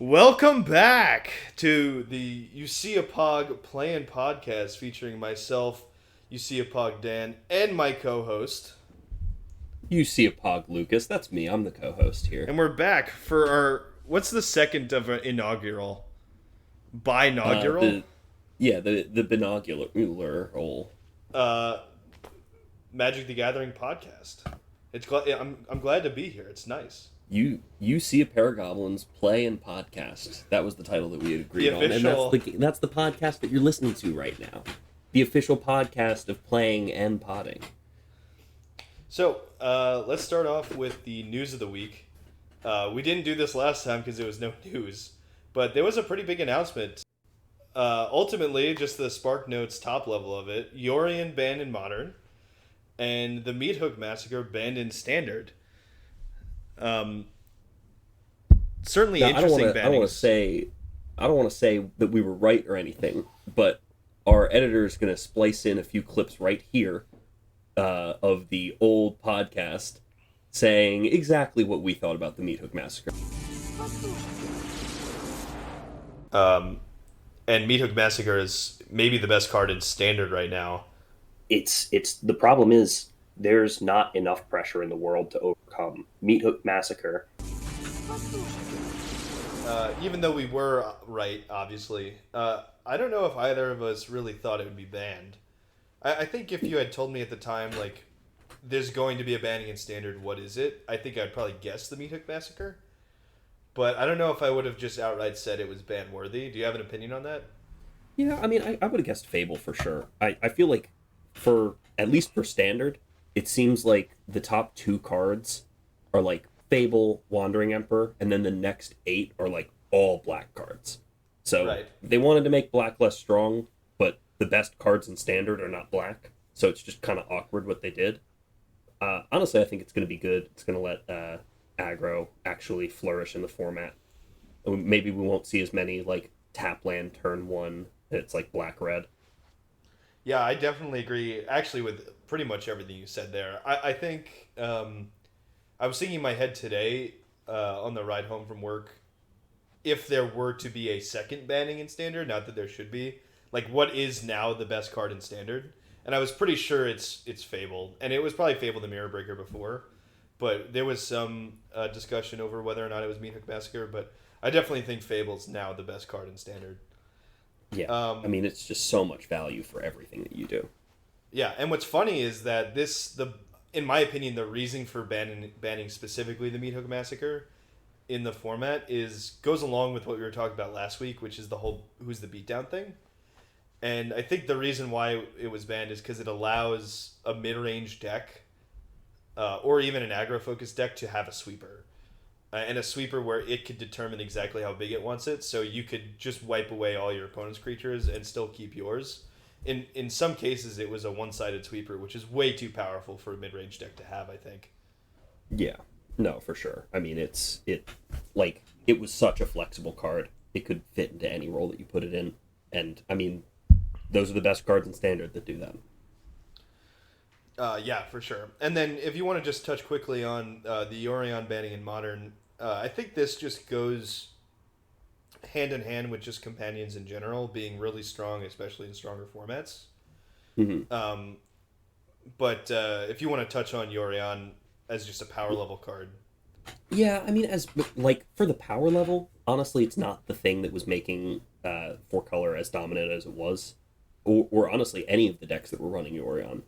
Welcome back to the UCA POG Play&Pod podcast featuring myself, UCA POG Dan, and my co-host. UCAPOG Lucas, that's me. I'm the co-host here. And we're back for our, what's the second of an inaugural? Binaugural? The binocular Uh, Magic the Gathering podcast. I'm glad to be here. It's nice. You see a pair of goblins play and podcast. That was the title that we had agreed on, and that's the podcast that you're listening to right now, the official podcast of playing and podding. So let's start off with the news of the week. We didn't do this last time because there was no news, but there was a pretty big announcement. Ultimately, just the Spark Notes top level of it: Yorion banned in Modern, and the Meat Hook Massacre banned in Standard. Certainly now, interesting. I don't want to say that we were right or anything, but our editor is going to splice in a few clips right here of the old podcast saying exactly what we thought about the Meat Hook Massacre. And Meat Hook Massacre is maybe the best card in Standard right now. It's the problem is there's not enough pressure in the world to overcome Meat Hook Massacre. Even though we were right, obviously, I don't know if either of us really thought it would be banned. I think if you had told me at the time, like, there's going to be a banning in Standard, what is it? I think I'd probably guess the Meat Hook Massacre. But I don't know if I would have just outright said it was ban worthy. Do you have an opinion on that? Yeah, I mean, I would have guessed Fable for sure. I feel like, at least for Standard, it seems like the top 2 cards are like Fable, Wandering Emperor, and then the next 8 are like all black cards. So right. They wanted to make black less strong, but the best cards in Standard are not black. So it's just kind of awkward what they did. Honestly, I think it's going to be good. It's going to let aggro actually flourish in the format. Maybe we won't see as many like tap land turn 1 that's like black-red. Yeah, I definitely agree, actually, with pretty much everything you said there. I think I was thinking in my head today on the ride home from work, if there were to be a second banning in Standard, not that there should be, like what is now the best card in Standard? And I was pretty sure it's Fable, and it was probably Fable the Mirror Breaker before, but there was some discussion over whether or not it was Meat Hook Massacre, but I definitely think Fable's now the best card in Standard. Yeah, I mean, it's just so much value for everything that you do. Yeah, and what's funny is that in my opinion, the reason for banning specifically the Meat Hook Massacre in the format goes along with what we were talking about last week, which is the whole who's the beatdown thing. And I think the reason why it was banned is because it allows a mid-range deck, or even an aggro-focused deck, to have a sweeper. And a sweeper where it could determine exactly how big it wants it, so you could just wipe away all your opponent's creatures and still keep yours. In some cases, it was a one-sided sweeper, which is way too powerful for a mid-range deck to have, I think. Yeah, no, for sure. I mean, it was such a flexible card. It could fit into any role that you put it in. And, I mean, those are the best cards in Standard that do that. Yeah, for sure. And then if you want to just touch quickly on the Yorion banning in Modern, I think this just goes hand in hand with just companions in general being really strong, especially in stronger formats. Mm-hmm. But if you want to touch on Yorion as just a power level card. Yeah, I mean, for the power level, honestly, it's not the thing that was making 4-color as dominant as it was. Or honestly, any of the decks that were running Yorion.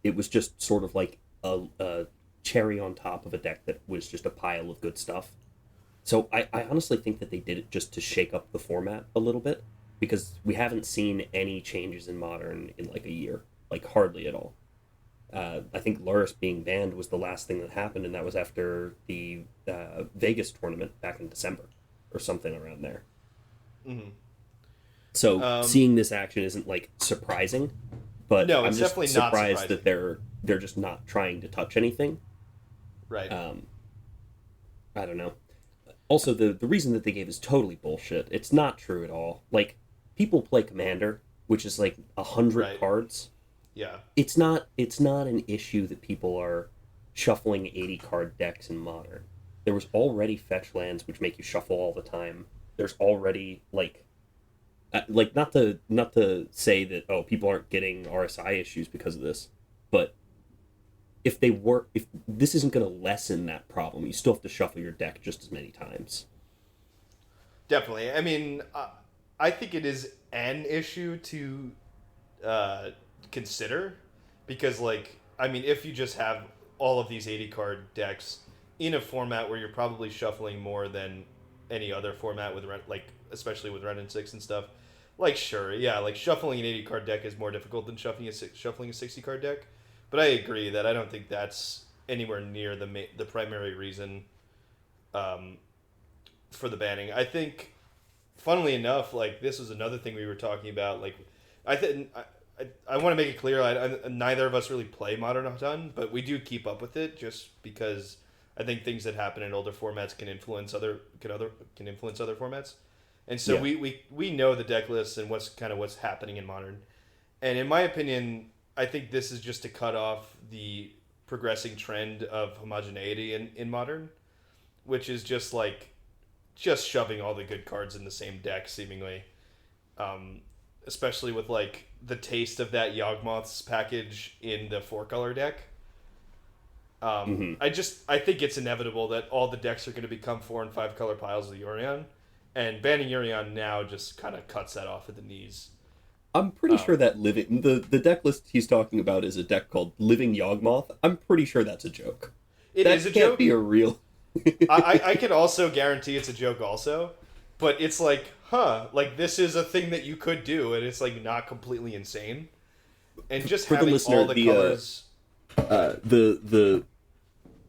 It was just sort of like a cherry on top of a deck that was just a pile of good stuff. So I honestly think that they did it just to shake up the format a little bit, because we haven't seen any changes in Modern in like a year, like hardly at all. I think Luris being banned was the last thing that happened, and that was after the Vegas tournament back in December or something around there. Mm-hmm. So seeing this action isn't like surprising, but no, I'm just definitely not surprised that they're just not trying to touch anything. Right. I don't know. Also, the reason that they gave is totally bullshit. It's not true at all. Like, people play Commander, which is like 100 cards. Yeah. It's not an issue that people are shuffling 80 card decks in Modern. there was already fetch lands which make you shuffle all the time. There's already not to say that people aren't getting RSI issues because of this, but if this isn't going to lessen that problem, you still have to shuffle your deck just as many times. Definitely. I mean, I think it is an issue to consider because, like, I mean, if you just have all of these 80 card decks in a format where you're probably shuffling more than any other format with especially with Ren and 6 and stuff, like, sure, yeah, like shuffling an 80 card deck is more difficult than shuffling a 60 card deck. But I agree that I don't think that's anywhere near the primary reason for the banning. I think, funnily enough, like, this was another thing we were talking about. Like, I want to make it clear, neither of us really play Modern a ton, but we do keep up with it just because I think things that happen in older formats can influence other formats. And so we know the deck lists and what's happening in Modern. And in my opinion, I think this is just to cut off the progressing trend of homogeneity in Modern, which is just shoving all the good cards in the same deck, seemingly. Especially with, like, the taste of that Yawgmoth's package in the 4-color deck. I think it's inevitable that all the decks are going to become 4 and 5 color piles of Yorion, and banning Yorion now just kind of cuts that off at the knees. I'm pretty sure that the deck list he's talking about is a deck called Living Yawgmoth. I'm pretty sure that's a joke. It is a joke. That can't be a real... I can also guarantee it's a joke also, but it's like, like, this is a thing that you could do, and it's, like, not completely insane. And just for having the listener, all the colors...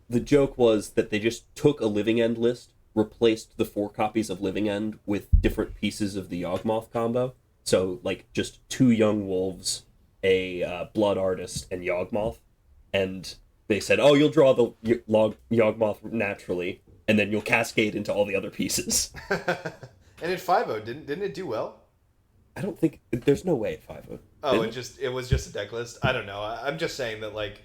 The joke was that they just took a Living End list, replaced the 4 copies of Living End with different pieces of the Yawgmoth combo. So, like, just 2 Young Wolves, a Blood Artist, and Yawgmoth. And they said, you'll draw the Yawgmoth naturally, and then you'll cascade into all the other pieces. And in 5.0, didn't it do well? I don't think... There's no way at 5.0. It was just a deck list? I don't know. I'm just saying that, like,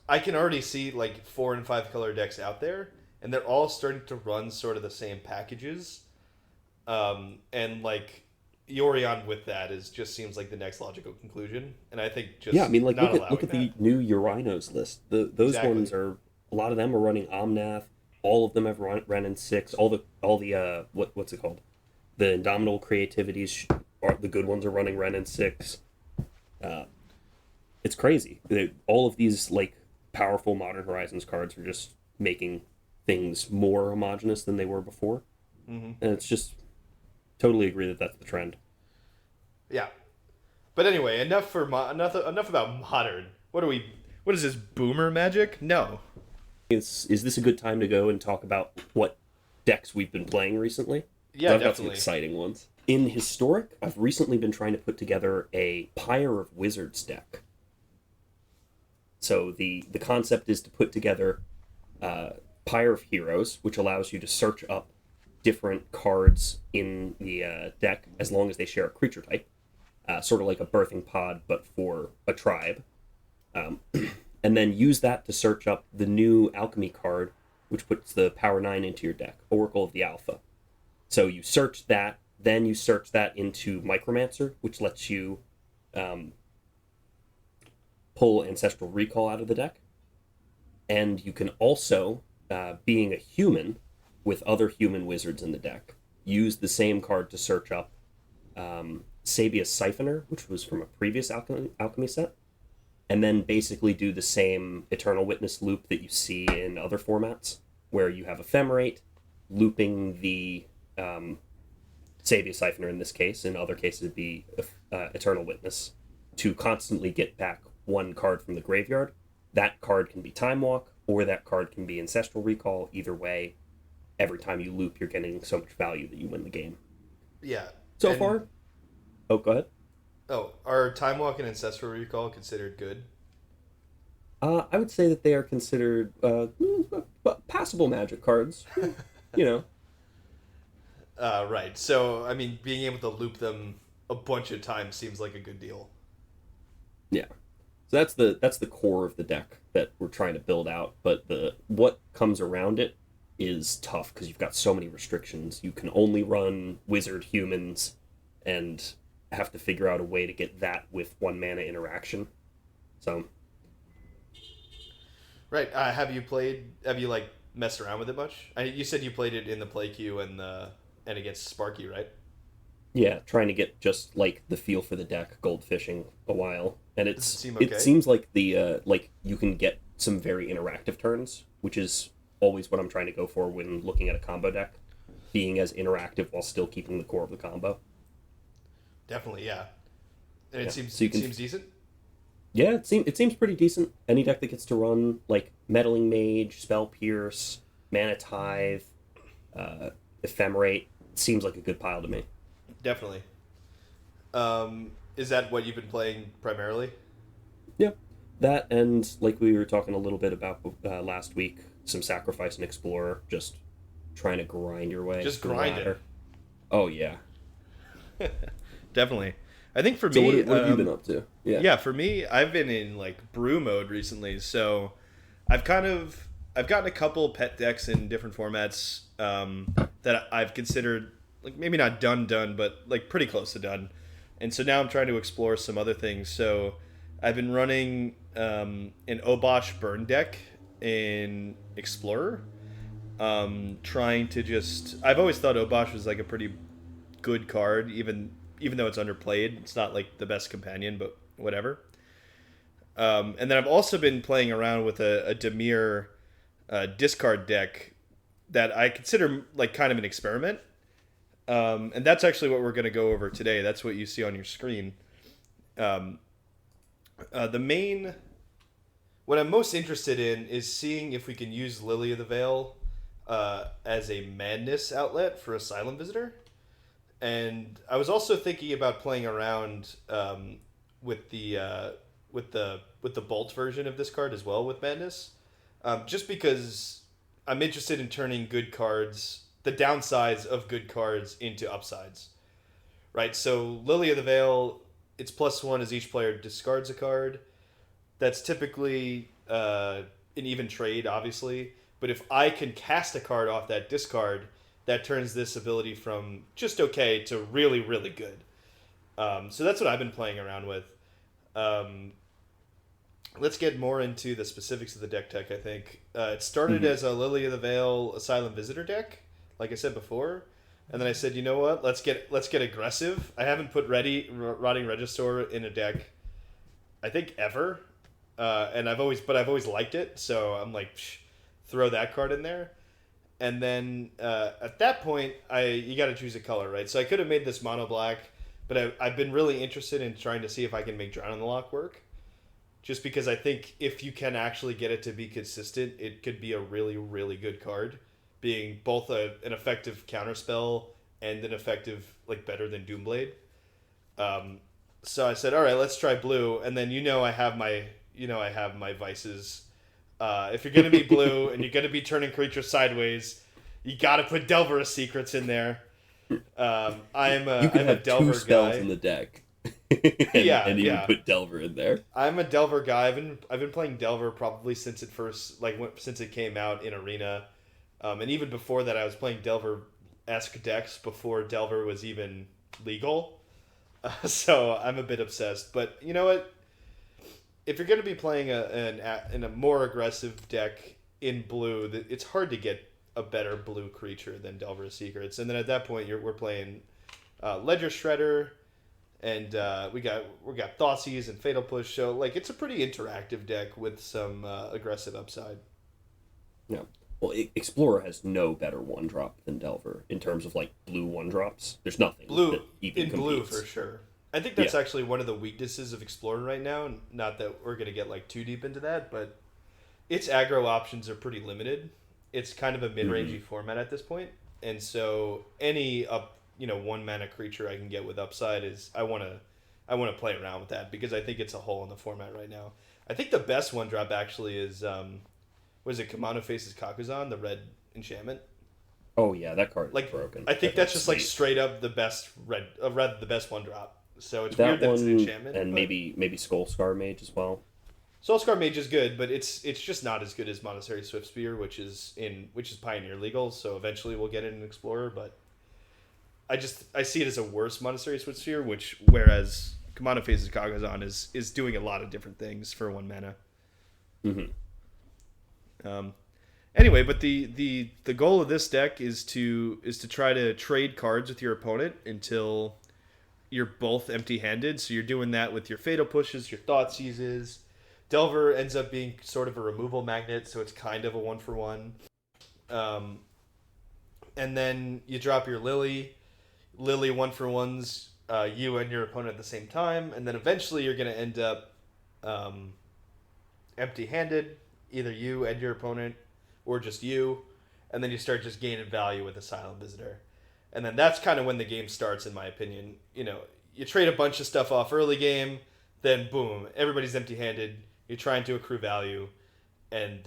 I can already see, like, 4 and 5 color decks out there, and they're all starting to run sort of the same packages. And, like, Yorion with that just seems like the next logical conclusion. And I think just look at the new Urinos list. Those ones are, a lot of them are running Omnath. All of them have Ren and 6. All the what's it called? The Indomitable Creativities, the good ones are running Ren and 6. It's crazy. All of these, like, powerful Modern Horizons cards are just making things more homogenous than they were before. Mm-hmm. And it's just totally agree that that's the trend. Yeah. But anyway, enough about Modern. What is this, boomer magic? No. Is this a good time to go and talk about what decks we've been playing recently? Yeah, I've definitely. got some exciting ones. In Historic, I've recently been trying to put together a Pyre of Wizards deck. So the concept is to put together Pyre of Heroes, which allows you to search up different cards in the deck as long as they share a creature type. Sort of like a birthing pod, but for a tribe. And then use that to search up the new alchemy card, which puts the power 9 into your deck, Oracle of the Alpha. So you search that, then you search that into Micromancer, which lets you pull Ancestral Recall out of the deck. And you can also, being a human with other human wizards in the deck, use the same card to search up Sabia's Siphoner, which was from a previous alchemy set, and then basically do the same Eternal Witness loop that you see in other formats, where you have Ephemerate looping the Sabia's Siphoner in this case. In other cases, it'd be Eternal Witness, to constantly get back one card from the graveyard. That card can be Time Walk, or that card can be Ancestral Recall. Either way, every time you loop, you're getting so much value that you win the game. Yeah. So far... Oh, go ahead. Oh, are Time Walk and Ancestral Recall considered good? I would say that they are considered passable Magic cards. You know. Right. So, I mean, being able to loop them a bunch of times seems like a good deal. Yeah. So that's the core of the deck that we're trying to build out. But what comes around it is tough because you've got so many restrictions. You can only run wizard humans and have to figure out a way to get that with 1 mana interaction. So, Right. Have you like messed around with it much? You said you played it in the play queue and against Sparky, right? yeah, trying to get just like the feel for the deck, goldfishing a while, and Does it seem okay? it seems like the like you can get some very interactive turns, which is always what I'm trying to go for when looking at a combo deck, being as interactive while still keeping the core of the combo. Definitely, yeah. And Yeah. it seems So you can- seems decent. Yeah, it seems pretty decent. Any deck that gets to run like Meddling Mage, Spell Pierce, Mana Tithe, Ephemerate seems like a good pile to me. Definitely. Is that what you've been playing primarily? Yeah, that and like we were talking a little bit about last week, some Sacrifice and Explorer, just trying to grind your way. Just through the grind it. ladder. Oh yeah. Definitely. I think for So me, what have you been up to? yeah, for me, I've been in like brew mode recently. So I've gotten a couple pet decks in different formats that I've considered like maybe not done, but like pretty close to done. And so now I'm trying to explore some other things. So I've been running an Obosh burn deck in Explorer. Trying to just I've always thought Obosh was like a pretty good card, even though it's underplayed. It's not like the best companion, but whatever. And then I've also been playing around with a Dimir discard deck that I consider like kind of an experiment. And that's actually what we're going to go over today. That's what you see on your screen. What I'm most interested in is seeing if we can use Lily of the Veil as a madness outlet for Asylum Visitor. And I was also thinking about playing around with the Bolt version of this card as well with Madness, just because I'm interested in turning good cards, the downsides of good cards, into upsides. Right. So Lily of the Veil, it's +1 as each player discards a card. That's typically an even trade, obviously. But if I can cast a card off that discard, that turns this ability from just okay to really, really good. So that's what I've been playing around with. Let's get more into the specifics of the deck tech, I think. It started as a Lily of the Veil Asylum Visitor deck, like I said before. And then I said, you know what? Let's get aggressive. I haven't put Rotting Regisaur in a deck, I think, ever. And I've always liked it. So I'm like, throw that card in there. And then at that point, you got to choose a color, right? So I could have made this mono black, but I've been really interested in trying to see if I can make Drown in the Lock work. Just because I think if you can actually get it to be consistent, it could be a really, really good card, being both an effective counterspell and an effective, like, better than Doomblade. So I said, all right, let's try blue, and then I have my vices. If you're going to be blue and you're going to be turning creatures sideways, you got to put Delver Secrets in there. I'm a Delver two spells guy in the deck. and even put Delver in there. I'm a Delver guy. I've been playing Delver probably since since it came out in Arena, and even before that, I was playing Delver-esque decks before Delver was even legal. So I'm a bit obsessed. But you know what? If you're going to be playing in a more aggressive deck in blue, it's hard to get a better blue creature than Delver Secrets. And then at that point, we're playing Ledger Shredder, and we got Thoughtseize and Fatal Push. So like it's a pretty interactive deck with some aggressive upside. Yeah. Well, Explorer has no better 1-drop than Delver in terms of like blue 1-drops. There's nothing that even competes. Blue for sure. I think that's actually one of the weaknesses of Explorer right now. Not that we're going to get like too deep into that, but its aggro options are pretty limited. It's kind of a mid-rangey format at this point, and so any 1 mana creature I can get with upside is I want to play around with that because I think it's a hole in the format right now. I think the best 1-drop actually is was it Kamano Faces Kakuzan, the red enchantment? Oh yeah, that card is like broken. I think that's just sweet. like straight up the best the best 1-drop. So it's that weird that one, it's an enchantment. And maybe Skullscar Mage as well. Soul Scar Mage is good, but it's just not as good as Monastery Swiftspear, which is Pioneer legal. So eventually we'll get it in Explorer, but I see it as a worse Monastery Swiftspear, whereas Commando Phases Kagazan is doing a lot of different things for 1 mana. Anyway, but the goal of this deck is to try to trade cards with your opponent until you're both empty-handed. So you're doing that with your Fatal Pushes, your Thoughtseizes. Delver ends up being sort of a removal magnet, so it's kind of a 1-for-1. And then you drop your Lily. Lily 1-for-1s you and your opponent at the same time, and then eventually you're going to end up empty-handed, either you and your opponent, or just you, and then you start just gaining value with Asylum Visitor. And then that's kind of when the game starts, in my opinion. You know, you trade a bunch of stuff off early game, then boom, everybody's empty-handed. You're trying to accrue value and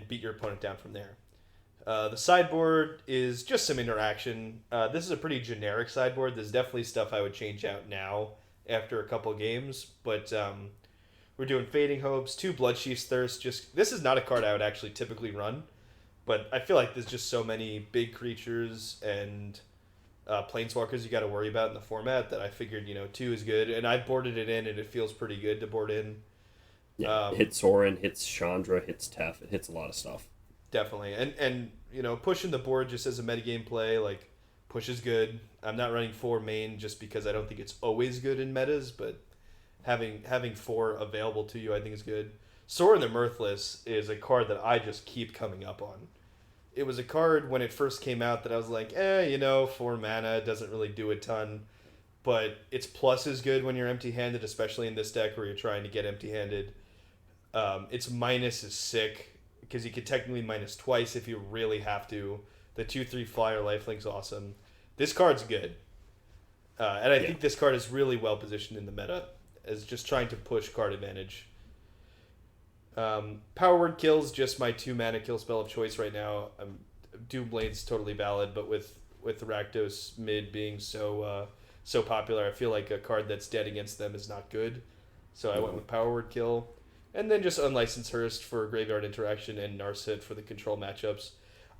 beat your opponent down from there. The sideboard is just some interaction. This is a pretty generic sideboard. There's definitely stuff I would change out now after a couple games, but we're doing Fading Hopes, 2 Bloodchief's Thirst. This is not a card I would actually typically run, but I feel like there's just so many big creatures and planeswalkers you got to worry about in the format that I figured 2 is good, and I've boarded it in, and it feels pretty good to board in. Yeah, hits Sorin, hits Chandra, hits Tef. It hits a lot of stuff. Definitely, and pushing the board just as a metagame play, like, push is good. I'm not running 4 main just because I don't think it's always good in metas, but having 4 available to you I think is good. Sorin the Mirthless is a card that I just keep coming up on. It was a card when it first came out that I was like, 4 mana doesn't really do a ton, but its plus is good when you're empty-handed, especially in this deck where you're trying to get empty-handed. Its minus is sick, because you could technically minus twice if you really have to. The 2/3 flyer lifelink's awesome. This card's good. And I think this card is really well positioned in the meta as just trying to push card advantage. Power Word Kill's just my 2 mana kill spell of choice right now. Doomblade's totally valid, but with Rakdos mid being so popular, I feel like a card that's dead against them is not good. So I went with Power Word Kill. And then just Unlicensed Hearst for Graveyard Interaction and Narset for the control matchups.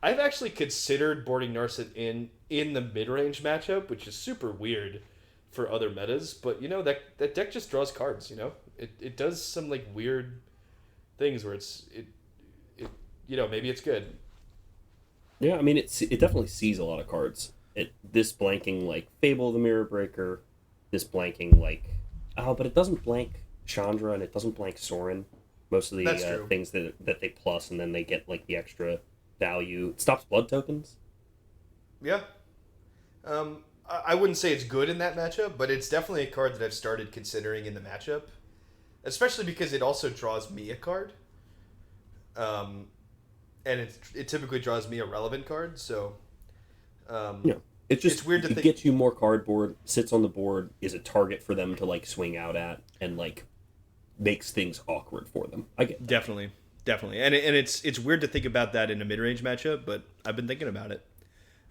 I've actually considered boarding Narset in the mid-range matchup, which is super weird for other metas. But, that deck just draws cards, It does some, like, weird things where maybe it's good. Yeah, I mean, it definitely sees a lot of cards. This blanking, like, Fable the Mirror Breaker. This blanking, like... Oh, but it doesn't blank Chandra, and it doesn't blank Sorin. Most of the things that they plus, and then they get like the extra value. It stops blood tokens. Yeah. I wouldn't say it's good in that matchup, but it's definitely a card that I've started considering in the matchup. Especially because it also draws me a card. And it typically draws me a relevant card, so... It's weird to think... It gets you more cardboard, sits on the board, is a target for them to like swing out at, and like makes things awkward for them. I get that. Definitely, and it's weird to think about that in a mid-range matchup, but I've been thinking about it,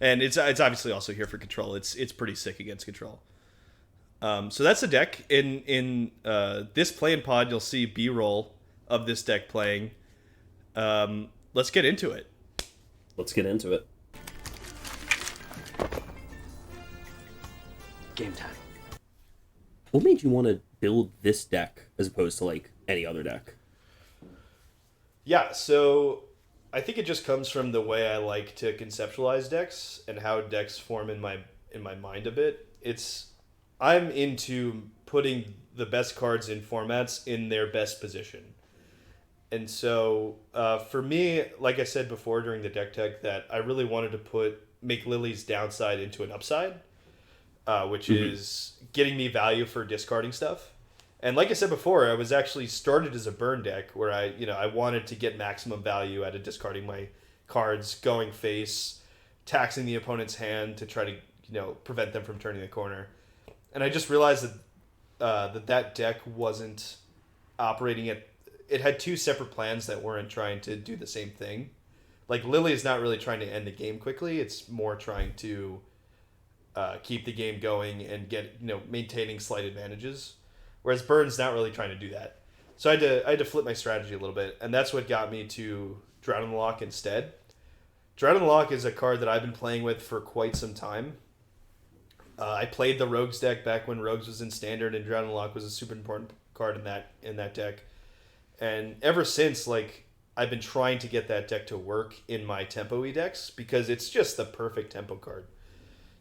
and it's obviously also here for control. It's pretty sick against control. So that's the deck. In this Play&Pod, you'll see B-roll of this deck playing. Let's get into it. Game time. What made you want to build this deck as opposed to like any other deck? Yeah, so I think it just comes from the way I like to conceptualize decks and how decks form in my mind a bit. I'm into putting the best cards in formats in their best position. And so for me, like I said before during the deck tech, that I really wanted to make Lily's downside into an upside. Which is getting me value for discarding stuff. And like I said before, I was actually started as a burn deck where I wanted to get maximum value out of discarding my cards, going face, taxing the opponent's hand to try to prevent them from turning the corner. And I just realized that that deck wasn't operating it had 2 separate plans that weren't trying to do the same thing. Like Lily is not really trying to end the game quickly. It's more trying to keep the game going and get maintaining slight advantages, whereas Burn's not really trying to do that. So I had to flip my strategy a little bit, and that's what got me to Drown in the Loch instead. Drown in the Loch is a card that I've been playing with for quite some time. I played the Rogues deck back when Rogues was in Standard, and Drown in the Loch was a super important card in that deck. And ever since, like, I've been trying to get that deck to work in my tempo-y decks because it's just the perfect tempo card.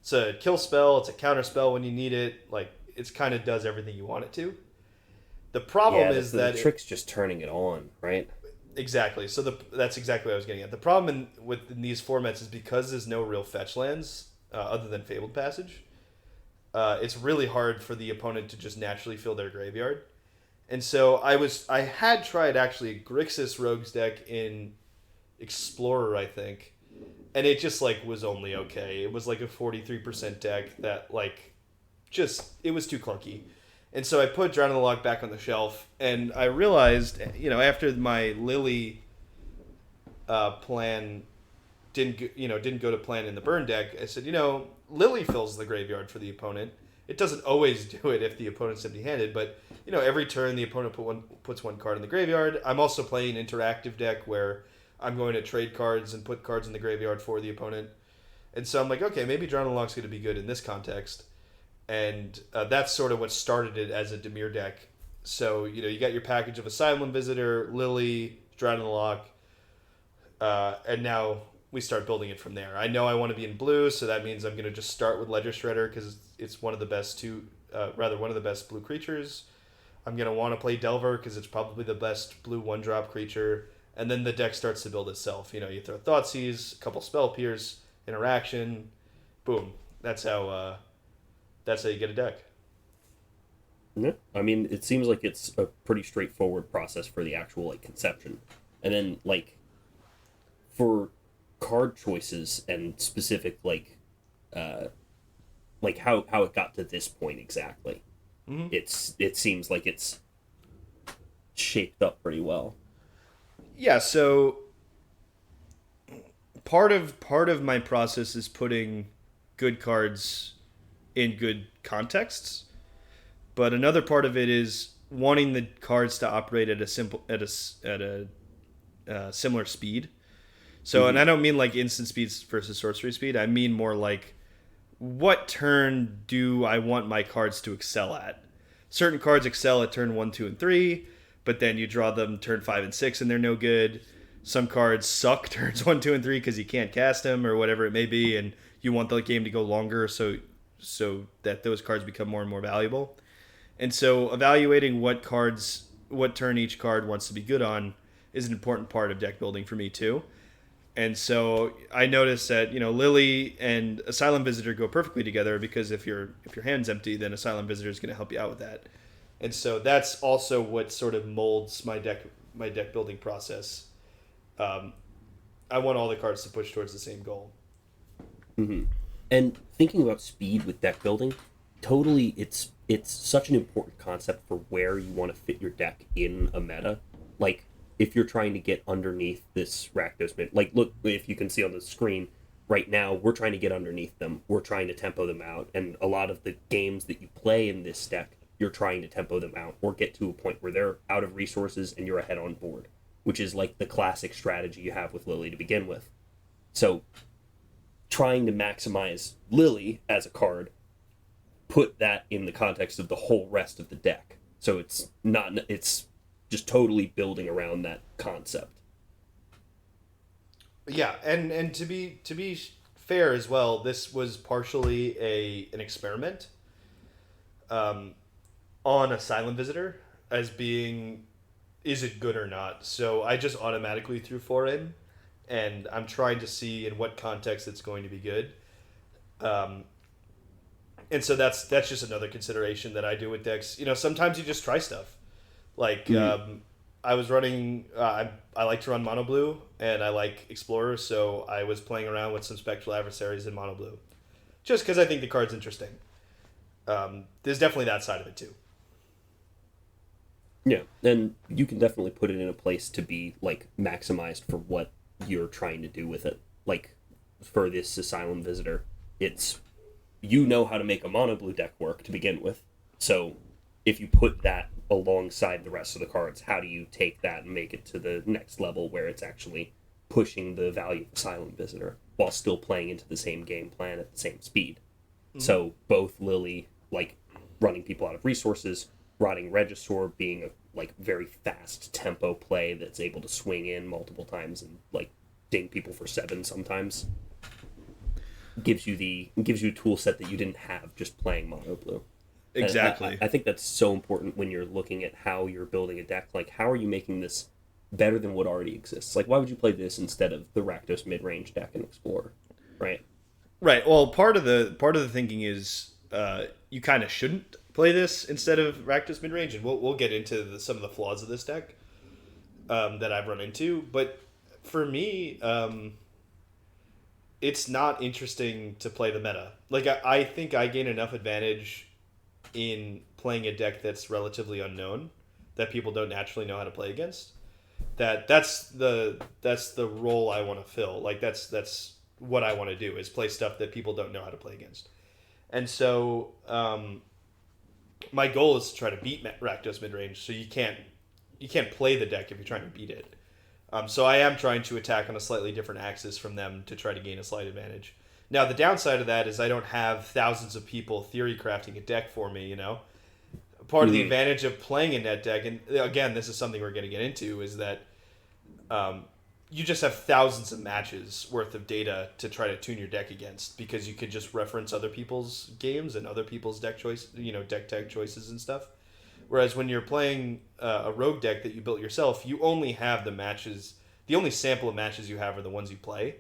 It's a kill spell, it's a counter spell when you need it. Like, it kind of does everything you want it to. The problem is that the trick's just turning it on, right? Exactly. So that's exactly what I was getting at. The problem in these formats is because there's no real fetch lands other than Fabled Passage. It's really hard for the opponent to just naturally fill their graveyard. And so I had tried actually Grixis Rogues deck in Explorer, I think, and it just like was only okay. It was like a 43% deck that like just it was too clunky. And so I put Drown in the Loch back on the shelf, and I realized, after my Lily plan didn't go to plan in the burn deck, I said, Lily fills the graveyard for the opponent. It doesn't always do it if the opponent's empty-handed, but every turn the opponent puts one card in the graveyard. I'm also playing an interactive deck where I'm going to trade cards and put cards in the graveyard for the opponent. And so I'm like, okay, maybe Drown in the Loch's going to be good in this context. And that's sort of what started it as a Dimir deck. So, you got your package of Asylum Visitor, Lily, Drown in the Loch, and now we start building it from there. I know I want to be in blue, so that means I'm going to just start with Ledger Shredder because it's one of the best one of the best blue creatures. I'm going to want to play Delver because it's probably the best blue 1-drop creature. And then the deck starts to build itself. You throw Thoughtseize, a couple Spell Pierce, Interaction, boom. That's how you get a deck. Yeah, I mean, it seems like it's a pretty straightforward process for the actual conception, and then for card choices and specific how it got to this point exactly. Mm-hmm. It seems like it's shaped up pretty well. Yeah, so part of my process is putting good cards in good contexts, but another part of it is wanting the cards to operate at a similar speed. So, and I don't mean like instant speed versus sorcery speed. I mean more like what turn do I want my cards to excel at? Certain cards excel at turn 1, 2, and 3, but then you draw them turn 5 and 6 and they're no good. Some cards suck turns 1, 2, and 3 because you can't cast them or whatever it may be, and you want the game to go longer so that those cards become more and more valuable. And so evaluating what turn each card wants to be good on is an important part of deck building for me too. And so I noticed that, Lily and Asylum Visitor go perfectly together because if your hand's empty, then Asylum Visitor is going to help you out with that. And so that's also what sort of molds my deck building process. I want all the cards to push towards the same goal. Mm-hmm. And thinking about speed with deck building, totally, it's such an important concept for where you want to fit your deck in a meta. Like, if you're trying to get underneath this Rakdos mid, look, if you can see on the screen right now, we're trying to get underneath them. We're trying to tempo them out. And a lot of the games that you play in this deck, you're trying to tempo them out or get to a point where they're out of resources and you're ahead on board, which is like the classic strategy you have with Lily to begin with. So trying to maximize Lily as a card, put that in the context of the whole rest of the deck. So it's just totally building around that concept. Yeah, and to be fair as well, this was partially an experiment on Asylum Visitor as being, is it good or not? So I just automatically threw 4 in, and I'm trying to see in what context it's going to be good. And so that's just another consideration that I do with decks. Sometimes you just try stuff. Like, I was running, I like to run Mono Blue, and I like Explorer, so I was playing around with some Spectral Adversaries in Mono Blue. Just because I think the card's interesting. There's definitely that side of it, too. Yeah, and you can definitely put it in a place to be, maximized for what you're trying to do with it. Like, for this Asylum Visitor, it's, how to make a Mono Blue deck work to begin with. So, if you put that alongside the rest of the cards. How do you take that and make it to the next level where it's actually pushing the value of Silent Visitor while still playing into the same game plan at the same speed? Mm-hmm. So both Lily, like running people out of resources, Rotting Regisaur being a like very fast tempo play that's able to swing in multiple times and like ding people for 7 sometimes, gives you a tool set that you didn't have just playing mono blue. Exactly. I think that's so important when you're looking at how you're building a deck. Like, how are you making this better than what already exists? Like, why would you play this instead of the Rakdos mid-range deck and Explorer, right? Right. Well, part of the thinking is you kind of shouldn't play this instead of Rakdos midrange, and we'll get into some of the flaws of this deck that I've run into. But for me, it's not interesting to play the meta. Like, I think I gain enough advantage in playing a deck that's relatively unknown, that people don't naturally know how to play against. That's the role I want to fill. Like, that's what I want to do, is play stuff that people don't know how to play against. And so my goal is to try to beat Rakdos midrange, so you can't play the deck if you're trying to beat it. So I am trying to attack on a slightly different axis from them to try to gain a slight advantage. Now, the downside of that is I don't have thousands of people theory crafting a deck for me, you know? Part of the advantage of playing a net deck, and again, this is something we're going to get into, is that you just have thousands of matches worth of data to try to tune your deck against, because you could just reference other people's games and other people's deck tech choices and stuff. Whereas when you're playing a rogue deck that you built yourself, you only have the only sample of matches you have are the ones you play.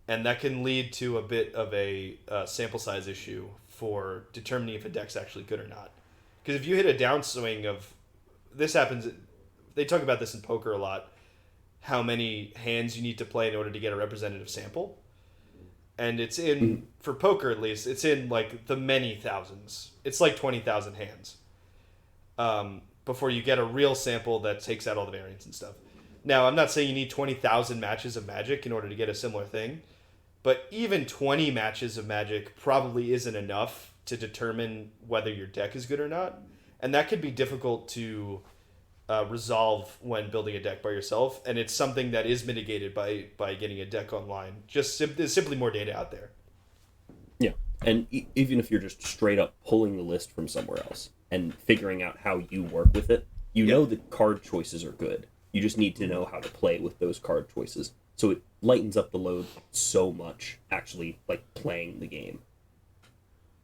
And that can lead to a bit of a sample size issue for determining if a deck's actually good or not. Because if you hit a downswing of... This happens... They talk about this in poker a lot. How many hands you need to play in order to get a representative sample. And it's in... For poker, at least, it's in, like, the many thousands. It's like 20,000 hands. Before you get a real sample that takes out all the variants and stuff. Now, I'm not saying you need 20,000 matches of Magic in order to get a similar thing. But even 20 matches of Magic probably isn't enough to determine whether your deck is good or not. And that could be difficult to resolve when building a deck by yourself. And it's something that is mitigated by getting a deck online. Just there's simply more data out there. Yeah, and even if you're just straight up pulling the list from somewhere else and figuring out how you work with it, you know the card choices are good. You just need to know how to play with those card choices. So it lightens up the load so much, actually, like, playing the game.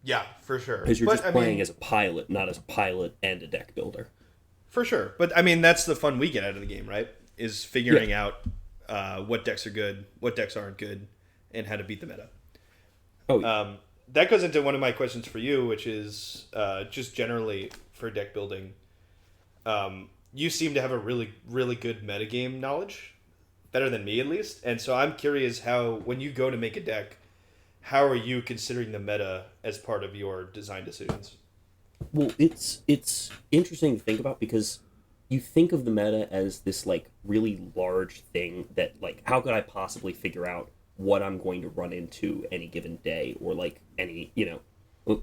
Yeah, for sure. Because you're just playing as a pilot, not as a pilot and a deck builder. For sure. But, I mean, that's the fun we get out of the game, right? Is figuring out what decks are good, what decks aren't good, and how to beat the meta. Oh, yeah. That goes into one of my questions for you, which is just generally for deck building. You seem to have a really, really good metagame knowledge. Better than me, at least. And so I'm curious how, when you go to make a deck, how are you considering the meta as part of your design decisions? Well, it's interesting to think about, because you think of the meta as this, like, really large thing that, like, how could I possibly figure out what I'm going to run into any given day, or, like, any,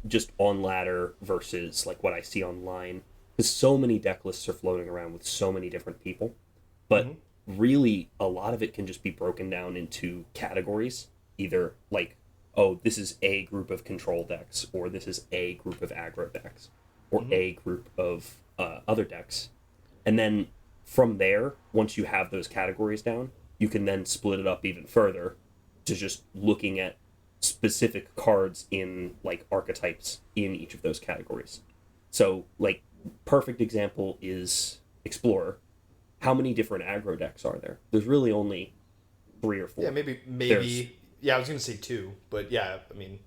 just on ladder versus, like, what I see online. Because so many deck lists are floating around with so many different people. But really, a lot of it can just be broken down into categories. Either, like, oh, this is a group of control decks, or this is a group of aggro decks, or a group of other decks. And then from there, once you have those categories down, you can then split it up even further to just looking at specific cards in, like, archetypes in each of those categories. So, like, perfect example is Explorer. How many different aggro decks are there? There's really only 3 or 4. Yeah, maybe. Yeah, I was going to say 2, but yeah, I mean...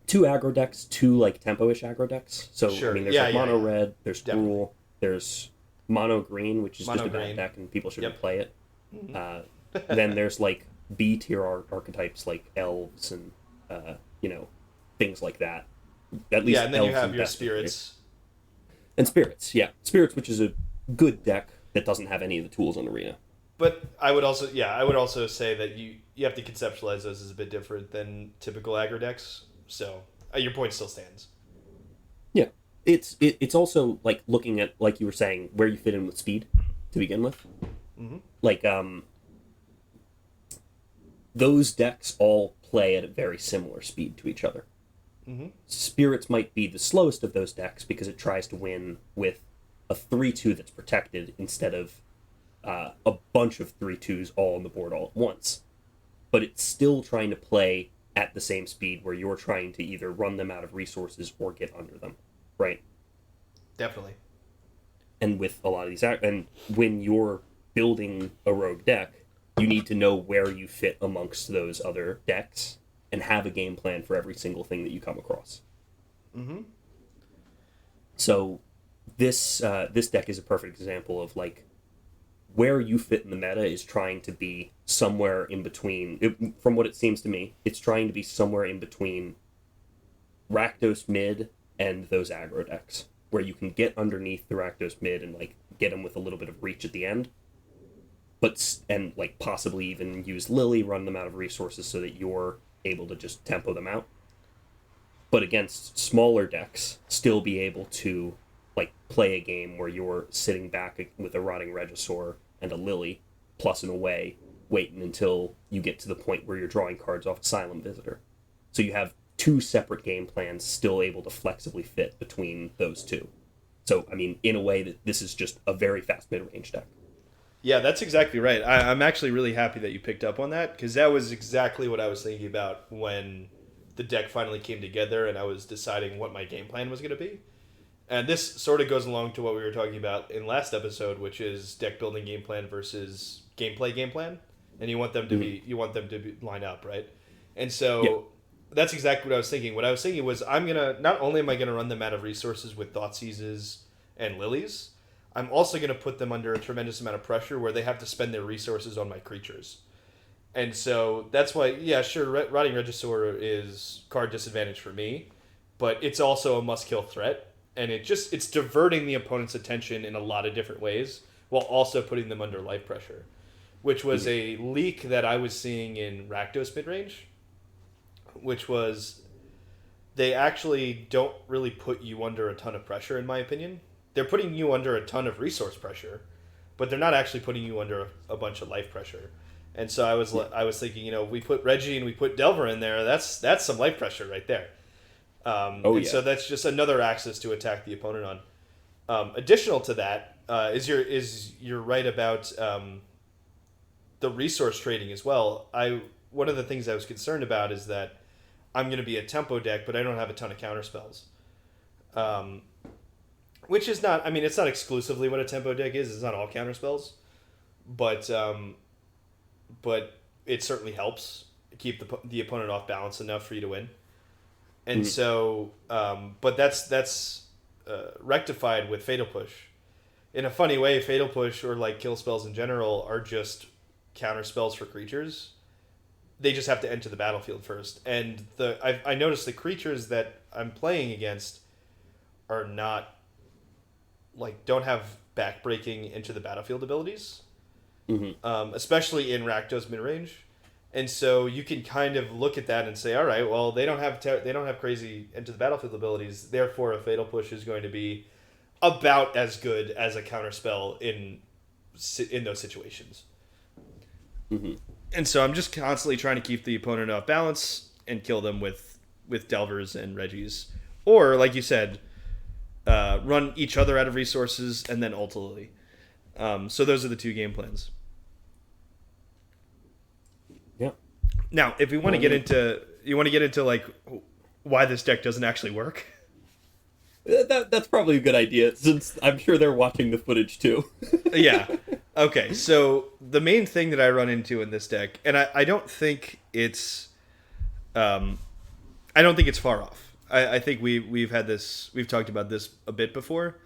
2 aggro decks, 2, like, tempo-ish aggro decks. So, sure. I mean, there's mono red, there's Gruul, there's mono green, which is just a bad deck and people shouldn't play it. Then there's, like, B-tier archetypes like elves and, things like that. At least and then elves you have and your Destiny. spirits. And spirits, yeah. Spirits, which is a good deck that doesn't have any of the tools on Arena. But I would also say that you have to conceptualize those as a bit different than typical aggro decks. So your point still stands. Yeah, it's also like looking at, like you were saying, where you fit in with speed to begin with. Mm-hmm. Like those decks all play at a very similar speed to each other. Mm-hmm. Spirits might be the slowest of those decks because it tries to win with a 3/2 that's protected instead of a bunch of 3/2s all on the board all at once. But it's still trying to play at the same speed where you're trying to either run them out of resources or get under them, right? Definitely. And with a lot of these, and when you're building a rogue deck, you need to know where you fit amongst those other decks and have a game plan for every single thing that you come across. Mm-hmm. So this deck is a perfect example of like where you fit in the meta is trying to be somewhere in between. From what it seems to me, it's trying to be somewhere in between Rakdos mid and those aggro decks, where you can get underneath the Rakdos mid and like get them with a little bit of reach at the end, and like possibly even use Lily, run them out of resources so that you're able to just tempo them out. But against smaller decks, still be able to like play a game where you're sitting back with a Rotting Regisaur and a Lily, plus an away, waiting until you get to the point where you're drawing cards off Asylum Visitor. So you have two separate game plans still able to flexibly fit between those two. So, I mean, in a way, that this is just a very fast mid-range deck. Yeah, that's exactly right. I'm actually really happy that you picked up on that, because that was exactly what I was thinking about when the deck finally came together and I was deciding what my game plan was going to be. And this sort of goes along to what we were talking about in last episode, which is deck building game plan versus gameplay game plan. And you want them to be line up, right? And so that's exactly what I was thinking. What I was thinking was not only am I going to run them out of resources with Thoughtseizes and Lilies, I'm also going to put them under a tremendous amount of pressure where they have to spend their resources on my creatures. And so that's why, yeah, sure, Rotting Regisaur is card disadvantage for me, but it's also a must-kill threat. And it's diverting the opponent's attention in a lot of different ways while also putting them under life pressure, which was a leak that I was seeing in Rakdos midrange, which was they actually don't really put you under a ton of pressure, in my opinion. They're putting you under a ton of resource pressure, but they're not actually putting you under a bunch of life pressure. And so I was thinking, we put Reggie and we put Delver in there. That's some life pressure right there. So that's just another axis to attack the opponent on. Additional to that is you're right about the resource trading as well. One of the things I was concerned about is that I'm going to be a tempo deck, but I don't have a ton of counter spells. Which is not, it's not exclusively what a tempo deck is. It's not all counter spells, but it certainly helps keep the opponent off balance enough for you to win. And so, but that's rectified with Fatal Push. In a funny way, Fatal Push or like kill spells in general are just counter spells for creatures. They just have to enter the battlefield first. And I noticed the creatures that I'm playing against are not don't have backbreaking into the battlefield abilities, especially in Rakdos midrange. And so you can kind of look at that and say, all right, well, they don't have crazy into the battlefield abilities. Therefore, a Fatal Push is going to be about as good as a counterspell in those situations. Mm-hmm. And so I'm just constantly trying to keep the opponent off balance and kill them with Delvers and Reggies, or like you said, run each other out of resources and then ult Lily. So those are the two game plans. Yeah. Now, if you want to get into like why this deck doesn't actually work. That's probably a good idea, since I'm sure they're watching the footage too. Yeah. Okay, so the main thing that I run into in this deck, and I don't think it's far off. I think we've talked about this a bit before.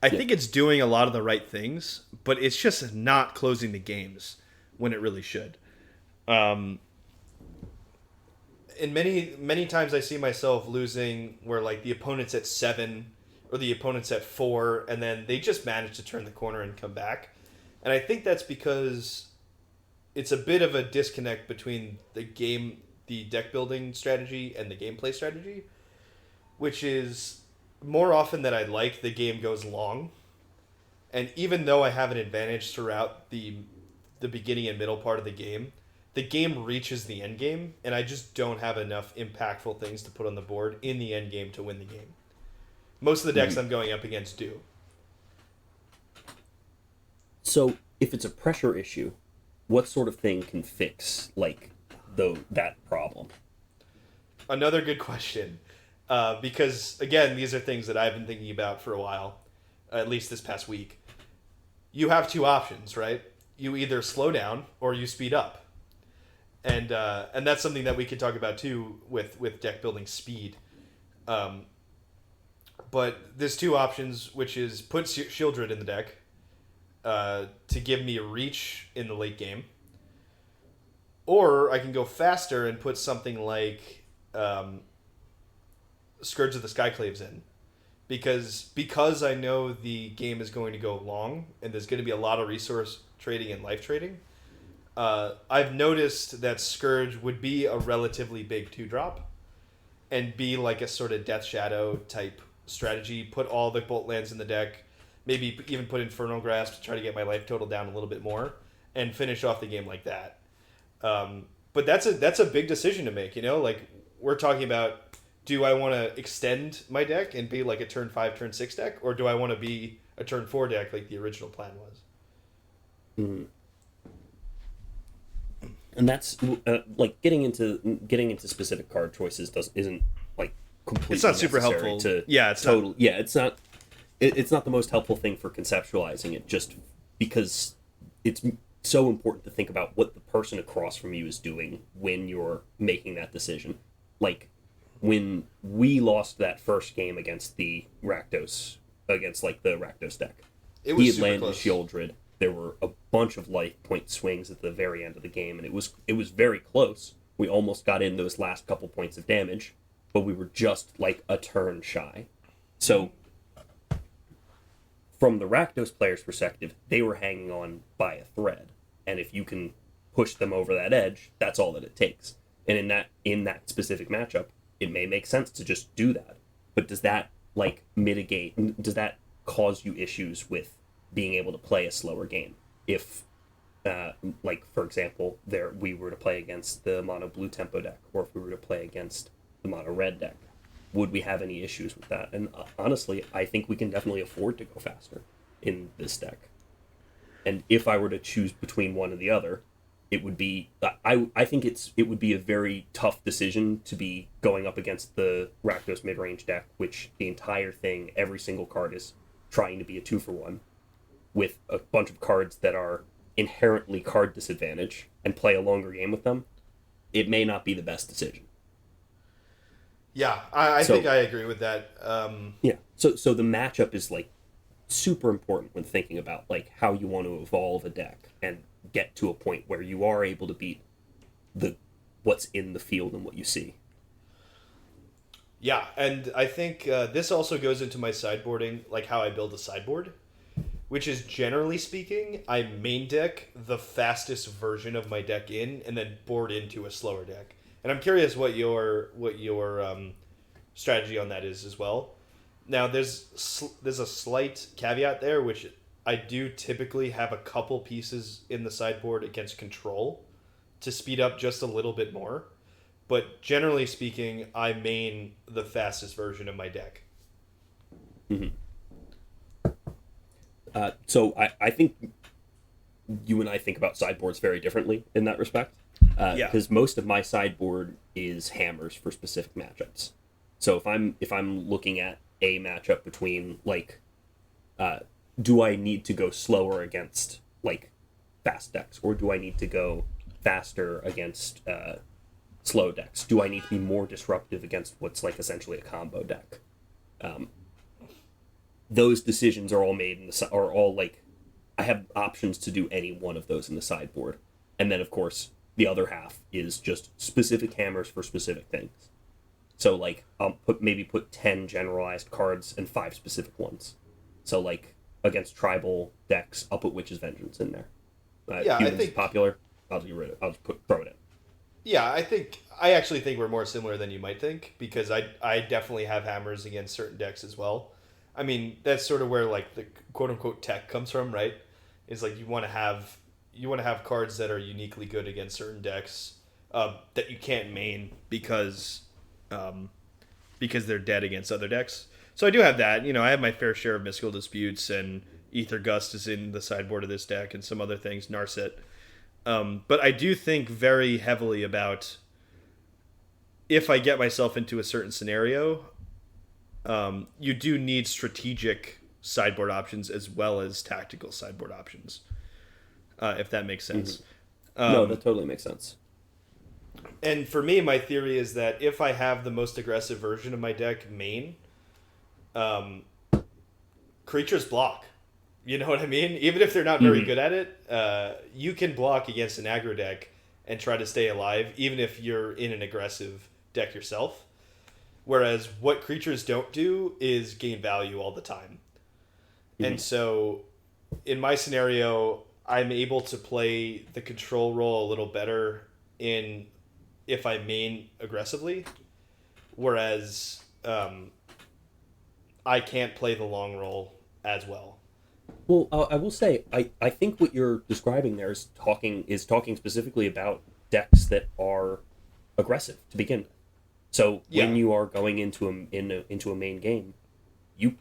I think it's doing a lot of the right things, but it's just not closing the games when it really should. And many times I see myself losing where like the opponent's at 7 or the opponent's at 4, and then they just manage to turn the corner and come back. And I think that's because it's a bit of a disconnect between the deck building strategy and the gameplay strategy, which is more often than I'd like, the game goes long. And even though I have an advantage throughout the beginning and middle part of the game reaches the end game, and I just don't have enough impactful things to put on the board in the end game to win the game. Most of the decks I'm going up against do. So, if it's a pressure issue, what sort of thing can fix, like, that problem? Another good question. Because, again, these are things that I've been thinking about for a while, at least this past week. You have two options, right? You either slow down or you speed up. And that's something that we could talk about, too, with deck building speed. But there's two options, which is put Shieldred in the deck to give me a reach in the late game. Or I can go faster and put something like Scourge of the Skyclaves in. Because I know the game is going to go long and there's going to be a lot of resource trading and life trading, I've noticed that Scourge would be a relatively big 2-drop and be like a sort of Death Shadow type strategy. Put all the Bolt lands in the deck, maybe even put Infernal Grasp to try to get my life total down a little bit more, and finish off the game like that. But that's a big decision to make, you know? Like, we're talking about, do I want to extend my deck and be like a turn 5, turn 6 deck, or do I want to be a turn 4 deck like the original plan was? Mm-hmm. And that's like getting into specific card choices isn't like completely. It's not super helpful. It's not the most helpful thing for conceptualizing it, just because it's so important to think about what the person across from you is doing when you're making that decision. Like when we lost that first game against the Rakdos, against like the Rakdos deck, he had landed Shieldred. There were a bunch of life point swings at the very end of the game, and it was very close. We almost got in those last couple points of damage, but we were just like a turn shy. So, from the Rakdos player's perspective, they were hanging on by a thread, and if you can push them over that edge, that's all that it takes. And in that specific matchup, it may make sense to just do that. But does that like mitigate? Does that cause you issues with being able to play a slower game? If, like, for example, we were to play against the mono blue tempo deck, or if we were to play against the mono red deck, would we have any issues with that? And honestly, I think we can definitely afford to go faster in this deck. And if I were to choose between one or the other, it would be, I think it would be a very tough decision to be going up against the Rakdos mid-range deck, which the entire thing, every single card is trying to be a 2-for-1, with a bunch of cards that are inherently card disadvantage, and play a longer game with them. It may not be the best decision. Yeah, I think I agree with that. Yeah, so the matchup is like super important when thinking about like how you want to evolve a deck and get to a point where you are able to beat what's in the field and what you see. Yeah, and I think this also goes into my sideboarding, like how I build a sideboard, which is, generally speaking, I main deck the fastest version of my deck in, and then board into a slower deck. And I'm curious what your strategy on that is as well. Now, there's a slight caveat there, which I do typically have a couple pieces in the sideboard against control to speed up just a little bit more. But generally speaking, I main the fastest version of my deck. Mm-hmm. So I think you and I think about sideboards very differently in that respect. Because most of my sideboard is hammers for specific matchups. So if I'm looking at a matchup between like, do I need to go slower against like fast decks, or do I need to go faster against slow decks? Do I need to be more disruptive against what's like essentially a combo deck? Those decisions are all made are all like, I have options to do any one of those in the sideboard, and then of course the other half is just specific hammers for specific things. So like I'll put 10 generalized cards and 5 specific ones. So like against tribal decks, I'll put Witch's Vengeance in there. I think popular. I'll just throw it in. Yeah, I actually think we're more similar than you might think, because I definitely have hammers against certain decks as well. I mean, that's sort of where like the quote unquote tech comes from, right? Is like you want to have cards that are uniquely good against certain decks that you can't main because they're dead against other decks. So I do have that. I have my fair share of Mystical Disputes, and Ether Gust is in the sideboard of this deck, and some other things, Narset. But I do think very heavily about, if I get myself into a certain scenario, you do need strategic sideboard options as well as tactical sideboard options, if that makes sense. No, that totally makes sense. And for me, my theory is that if I have the most aggressive version of my deck main, creatures block. You know what I mean? Even if they're not very good at it, you can block against an aggro deck and try to stay alive, even if you're in an aggressive deck yourself. Whereas what creatures don't do is gain value all the time. And so in my scenario, I'm able to play the control role a little better if I main aggressively, whereas I can't play the long roll as well. Well, I will say, I think what you're describing there is talking specifically about decks that are aggressive to begin with. So when you are going into a main game, you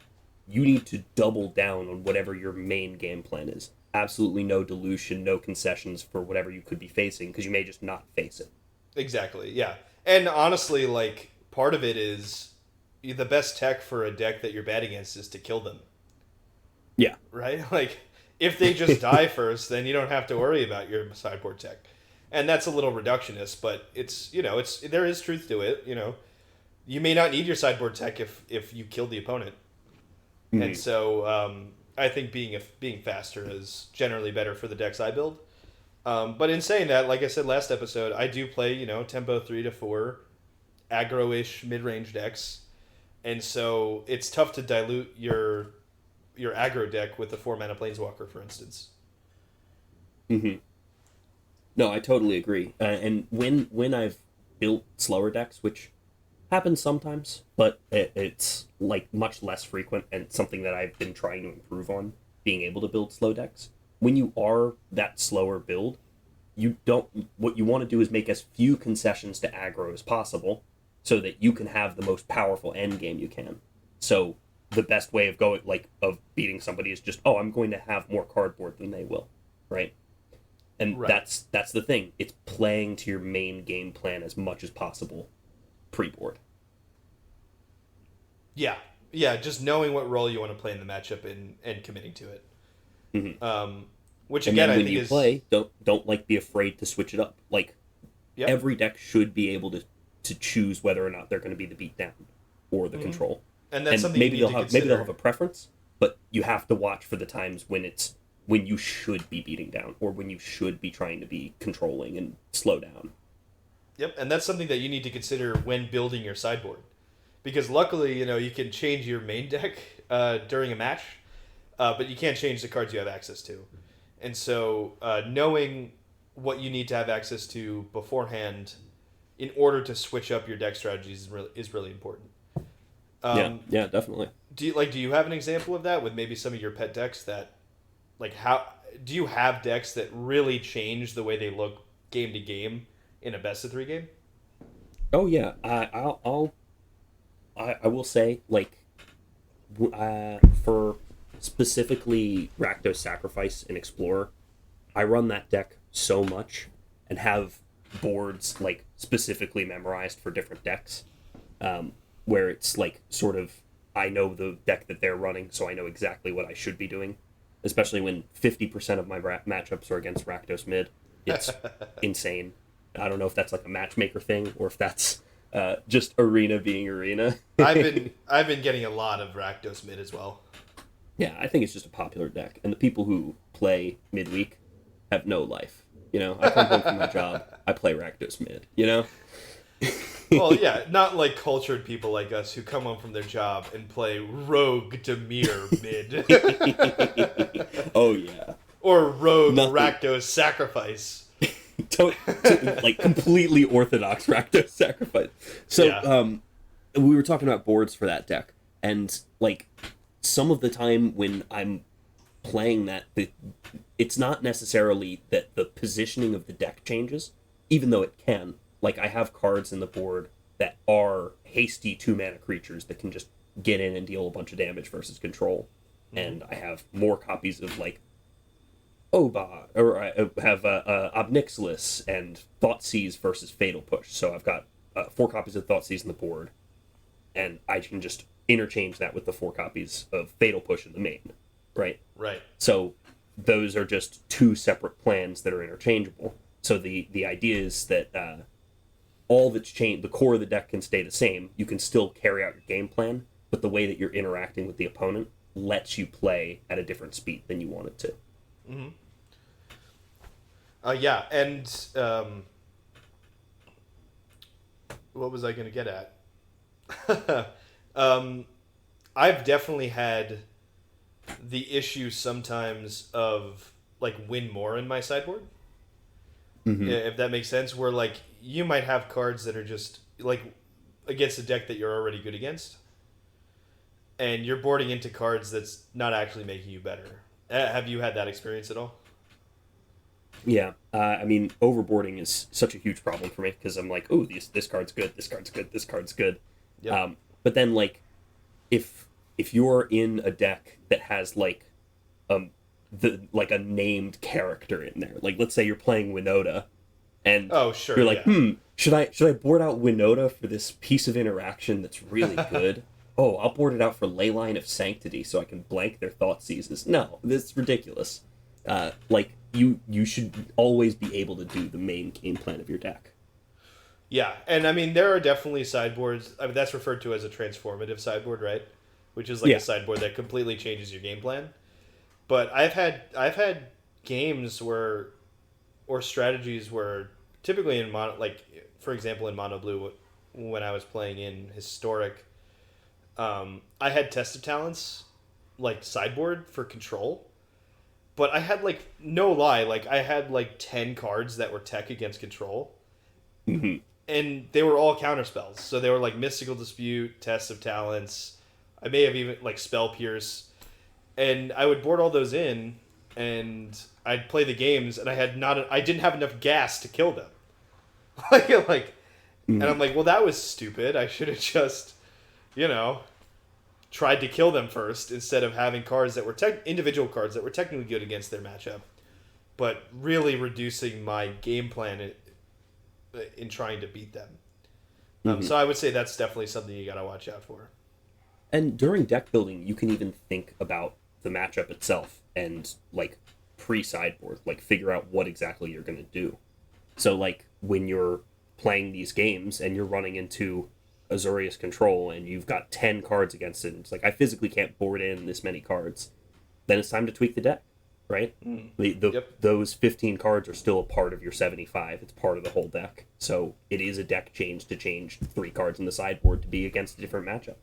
need to double down on whatever your main game plan is. Absolutely no dilution, no concessions for whatever you could be facing, because you may just not face it. Exactly, yeah. And honestly, like, part of it is the best tech for a deck that you're bad against is to kill them. Yeah. Right? Like, if they just die first, then you don't have to worry about your sideboard tech. And that's a little reductionist, but there is truth to it. You may not need your sideboard tech if you kill the opponent. And so I think being faster is generally better for the decks I build. But in saying that, like I said last episode, I do play, tempo 3 to 4 aggro-ish mid-range decks. And so it's tough to dilute your aggro deck with a 4-mana Planeswalker, for instance. No, I totally agree. And when I've built slower decks, which happens sometimes, but it's like much less frequent and something that I've been trying to improve on, being able to build slow decks. When you are that slower build, what you want to do is make as few concessions to aggro as possible so that you can have the most powerful end game you can. So the best way of beating somebody is just, I'm going to have more cardboard than they will, right? And that's the thing. It's playing to your main game plan as much as possible pre-board. Yeah. Yeah, just knowing what role you want to play in the matchup and committing to it. Which again, I think is... when you play, don't be afraid to switch it up. Every deck should be able to choose whether or not they're going to be the beatdown or the control. And that's something maybe you need to consider. Maybe they'll have a preference, but you have to watch for the times when you should be beating down or when you should be trying to be controlling and slow down. Yep, and that's something that you need to consider when building your sideboard. Because luckily, you can change your main deck during a match, but you can't change the cards you have access to. And so knowing what you need to have access to beforehand in order to switch up your deck strategies is really important. Yeah, definitely. Do you have an example of that with maybe some of your pet decks that, how do you have decks that really change the way they look game to game in a best of 3 game? Oh yeah, I will say for specifically Rakdos Sacrifice and Explorer, I run that deck so much and have boards specifically memorized for different decks, where it's sort of I know the deck that they're running, so I know exactly what I should be doing. Especially when 50% of my matchups are against Rakdos mid, it's insane. I don't know if that's a matchmaker thing or if that's just arena being arena. I've been getting a lot of Rakdos mid as well. Yeah, I think it's just a popular deck, and the people who play midweek have no life. I come home from my job, I play Rakdos mid. Well, yeah, not like cultured people like us who come home from their job and play Rogue Demir mid. Oh yeah. Or Rogue Rakdos Sacrifice. like completely orthodox Rakdos sacrifice. So Yeah. We were talking about boards for that deck, and like some of the time when I'm playing that, it's not necessarily that the positioning of the deck changes, even though it can. Like I have cards in the board that are hasty 2-mana creatures that can just get in and deal a bunch of damage versus control, and I have more copies of like Oba, or I have Obnixilis and Thoughtseize versus Fatal Push. So I've got 4 copies of Thoughtseize in the board, and I can just interchange that with the 4 copies of Fatal Push in the main, right? Right. So those are just 2 separate plans that are interchangeable. So the idea is that all that's changed, the core of the deck can stay the same. You can still carry out your game plan, but the way that you're interacting with the opponent lets you play at a different speed than you want it to. Mm-hmm. Yeah, and what was I going to get at? I've definitely had the issue sometimes of like win more in my sideboard. Mm-hmm. If that makes sense, where like you might have cards that are just like against a deck that you're already good against, and you're boarding into cards that's not actually making you better. Have you had that experience at all? Yeah, I mean, overboarding is such a huge problem for me because I'm like, oh, this card's good, this card's good, this card's good. Yep. But then, like, if you're in a deck that has like a named character in there, like let's say you're playing Winota, and Oh, sure. you're like, yeah. should I board out Winota for this piece of interaction that's really good? Oh, I'll board it out for Leyline of Sanctity so I can blank their Thoughtseizes. No, this is ridiculous. Like you should always be able to do the main game plan of your deck. Yeah, and I mean there are definitely sideboards. I mean that's referred to as a transformative sideboard, right? Which is like Yeah. a sideboard that completely changes your game plan. But I've had games where or strategies where typically in mono, like for example in mono blue when I was playing in historic, I had Test of Talents like sideboard for control. But I had like no lie, like I had like 10 cards that were tech against control. Mm-hmm. And they were all counterspells. So they were like Mystical Dispute, Test of Talents. I may have even like Spell Pierce. And I would board all those in and I'd play the games and I didn't have enough gas to kill them. And I'm like, well that was stupid. I should have just, tried to kill them first instead of having cards that were individual cards that were technically good against their matchup, but really reducing my game plan in trying to beat them. So I would say that's definitely something you got to watch out for. And during deck building, you can even think about the matchup itself and like pre-sideboard, like figure out what exactly you're going to do. So like when you're playing these games and you're running into Azorius Control and you've got 10 cards against it, it's like I physically can't board in this many cards, then it's time to tweak the deck, right? Yep. Those 15 cards are still a part of your 75. It's part of the whole deck. So it is a deck change to change 3 cards in the sideboard to be against a different matchup.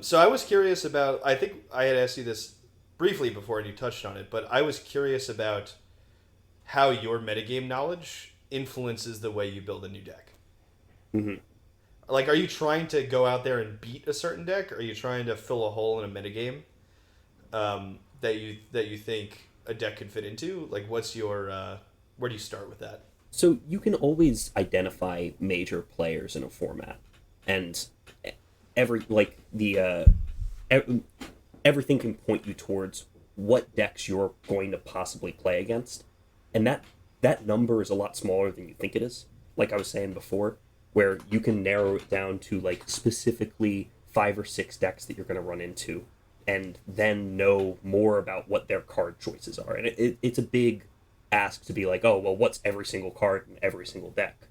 So I was curious about, I think I had asked you this briefly before and you touched on it, but I was curious about how your metagame knowledge influences the way you build a new deck. Mm-hmm. Like, are you trying to go out there and beat a certain deck? Or are you trying to fill a hole in a metagame that you think a deck could fit into? Like, what's your where do you start with that? So you can always identify major players in a format, and everything can point you towards what decks you're going to possibly play against, and that number is a lot smaller than you think it is. Like I was saying before, where you can narrow it down to like specifically 5 or 6 decks that you're going to run into, and then know more about what their card choices are. And it's a big ask to be like, oh, well, what's every single card in every single deck?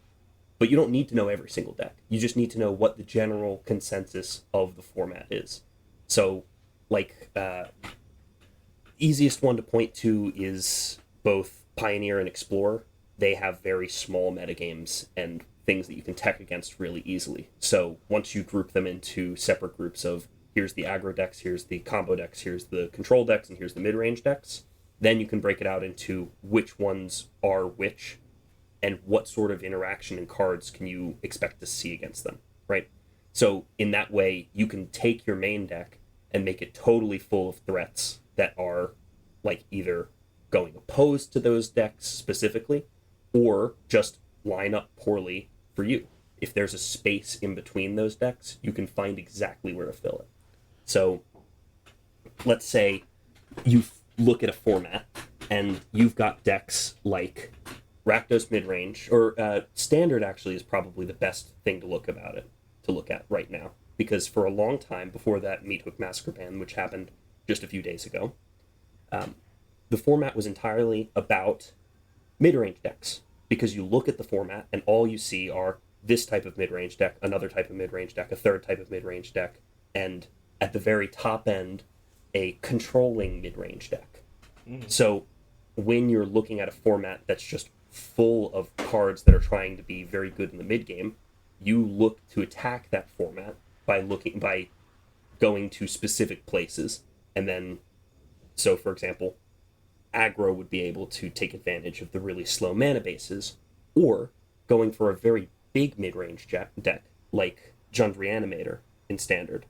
But you don't need to know every single deck. You just need to know what the general consensus of the format is. So, like, easiest one to point to is both Pioneer and Explorer. They have very small metagames and things that you can tech against really easily. So once you group them into separate groups of here's the aggro decks, here's the combo decks, here's the control decks, and here's the mid-range decks, then you can break it out into which ones are which and what sort of interaction and cards can you expect to see against them, right? So in that way, you can take your main deck and make it totally full of threats that are like either going opposed to those decks specifically, or just line up poorly for you. If there's a space in between those decks, you can find exactly where to fill it. So let's say you look at a format and you've got decks like Rakdos midrange, or standard actually is probably the best thing to look at right now, because for a long time before that Meat Hook Massacre ban, which happened just a few days ago, the format was entirely about mid-range decks, because you look at the format and all you see are this type of mid-range deck, another type of mid-range deck, a third type of mid-range deck, and at the very top end, a controlling mid-range deck. So when you're looking at a format that's just full of cards that are trying to be very good in the mid-game, you look to attack that format by going to specific places. And then, so for example, aggro would be able to take advantage of the really slow mana bases, or going for a very big mid-range deck like Jund Reanimator in Standard,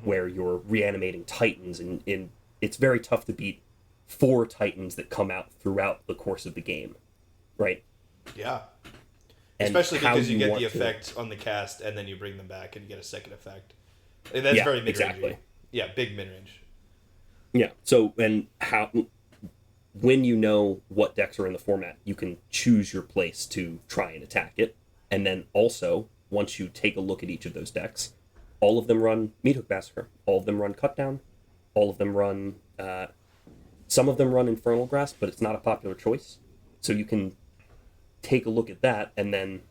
where you're reanimating Titans, and it's very tough to beat 4 Titans that come out throughout the course of the game, right? Yeah. And especially because you get the to... effect on the cast, and then you bring them back and you get a second effect. And that's very mid-range. Exactly. Yeah, big mid-range. Yeah, so, and when you know what decks are in the format, you can choose your place to try and attack it. And then also, once you take a look at each of those decks, all of them run Meat Hook Massacre, all of them run Cutdown, all of them run, some of them run Infernal Grasp, but it's not a popular choice. So you can take a look at that and then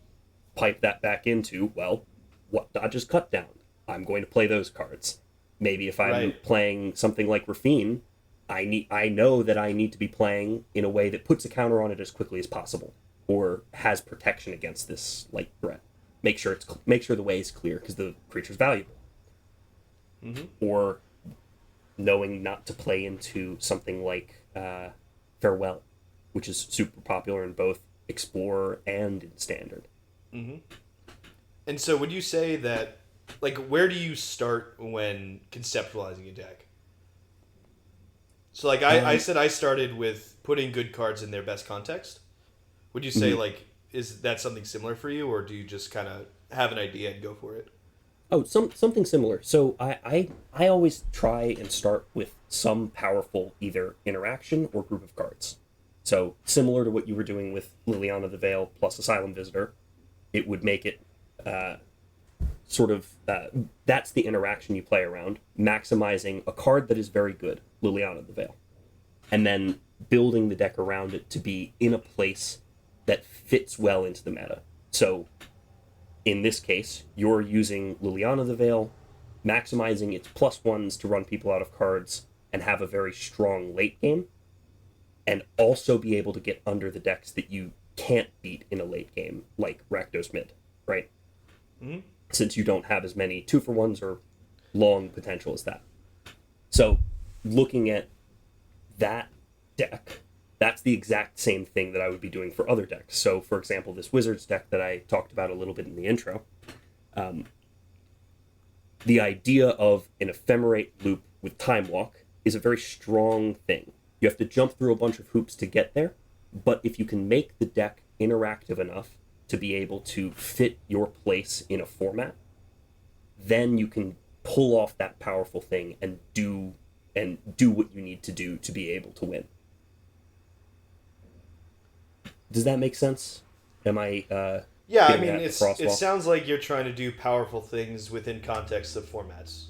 pipe that back into, well, what dodges Cutdown? I'm going to play those cards. Maybe if I'm playing something like Rafine, I know that I need to be playing in a way that puts a counter on it as quickly as possible, or has protection against this like threat. Make sure the way is clear because the creature's valuable. Or knowing not to play into something like Farewell, which is super popular in both Explorer and in Standard. And so would you say that, like, where do you start when conceptualizing a deck? So, like, I said I started with putting good cards in their best context. Would you say, like, is that something similar for you, or do you just kind of have an idea and go for it? Oh, something similar. So I always try and start with some powerful either interaction or group of cards. So similar to what you were doing with Liliana the Veil plus Asylum Visitor, it would make it that's the interaction you play around, maximizing a card that is very good, Liliana the Veil, and then building the deck around it to be in a place that fits well into the meta. So in this case, you're using Liliana the Veil, maximizing its +1s to run people out of cards and have a very strong late game, and also be able to get under the decks that you can't beat in a late game, like Rakdos Mid, right? Since you don't have as many 2-for-1s or long potential as that. So looking at that deck, that's the exact same thing that I would be doing for other decks. So, for example, this Wizards deck that I talked about a little bit in the intro, the idea of an Ephemerate loop with Time Walk is a very strong thing. You have to jump through a bunch of hoops to get there, but if you can make the deck interactive enough to be able to fit your place in a format, then you can pull off that powerful thing and do what you need to do to be able to win. Does that make sense? Am I yeah, I mean, it sounds like you're trying to do powerful things within context of formats.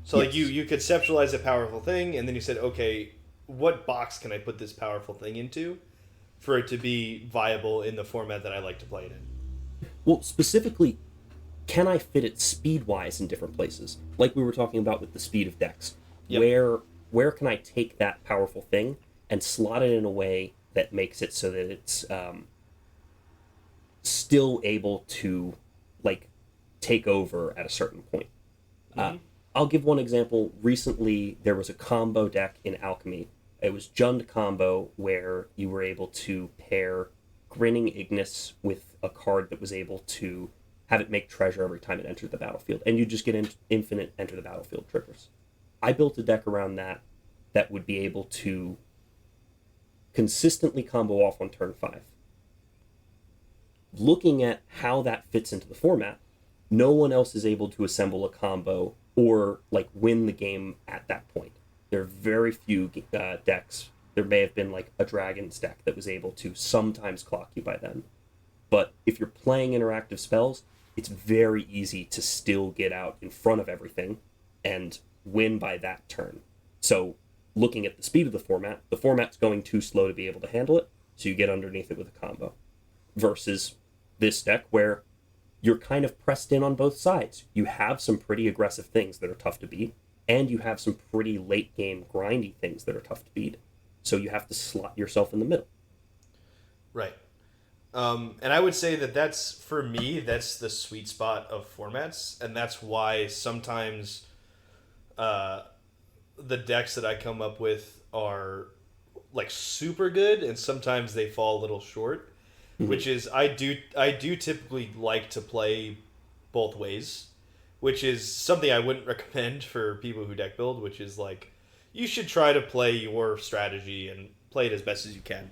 So like you conceptualize a powerful thing, and then you said, okay, what box can I put this powerful thing into for it to be viable in the format that I like to play it in? Well, specifically, can I fit it speed-wise in different places? Like we were talking about with the speed of decks. Yep. Where can I take that powerful thing and slot it in a way that makes it so that it's still able to, like, take over at a certain point? I'll give one example. Recently, there was a combo deck in Alchemy. It was Jund combo where you were able to pair Grinning Ignis with a card that was able to have it make treasure every time it entered the battlefield, and you just get infinite enter the battlefield triggers. I built a deck around that would be able to consistently combo off on turn 5. Looking at how that fits into the format, no one else is able to assemble a combo or like win the game at that point. There are very few decks. There may have been like a Dragon's deck that was able to sometimes clock you by then. But if you're playing interactive spells, it's very easy to still get out in front of everything and win by that turn. So looking at the speed of the format's going too slow to be able to handle it, so you get underneath it with a combo. Versus this deck where you're kind of pressed in on both sides. You have some pretty aggressive things that are tough to beat, and you have some pretty late game grindy things that are tough to beat. So you have to slot yourself in the middle. Right. And I would say that's, for me, that's the sweet spot of formats, and that's why sometimes the decks that I come up with are like super good, and sometimes they fall a little short. Mm-hmm. Which is I do typically like to play both ways, which is something I wouldn't recommend for people who deck build, which is like you should try to play your strategy and play it as best as you can.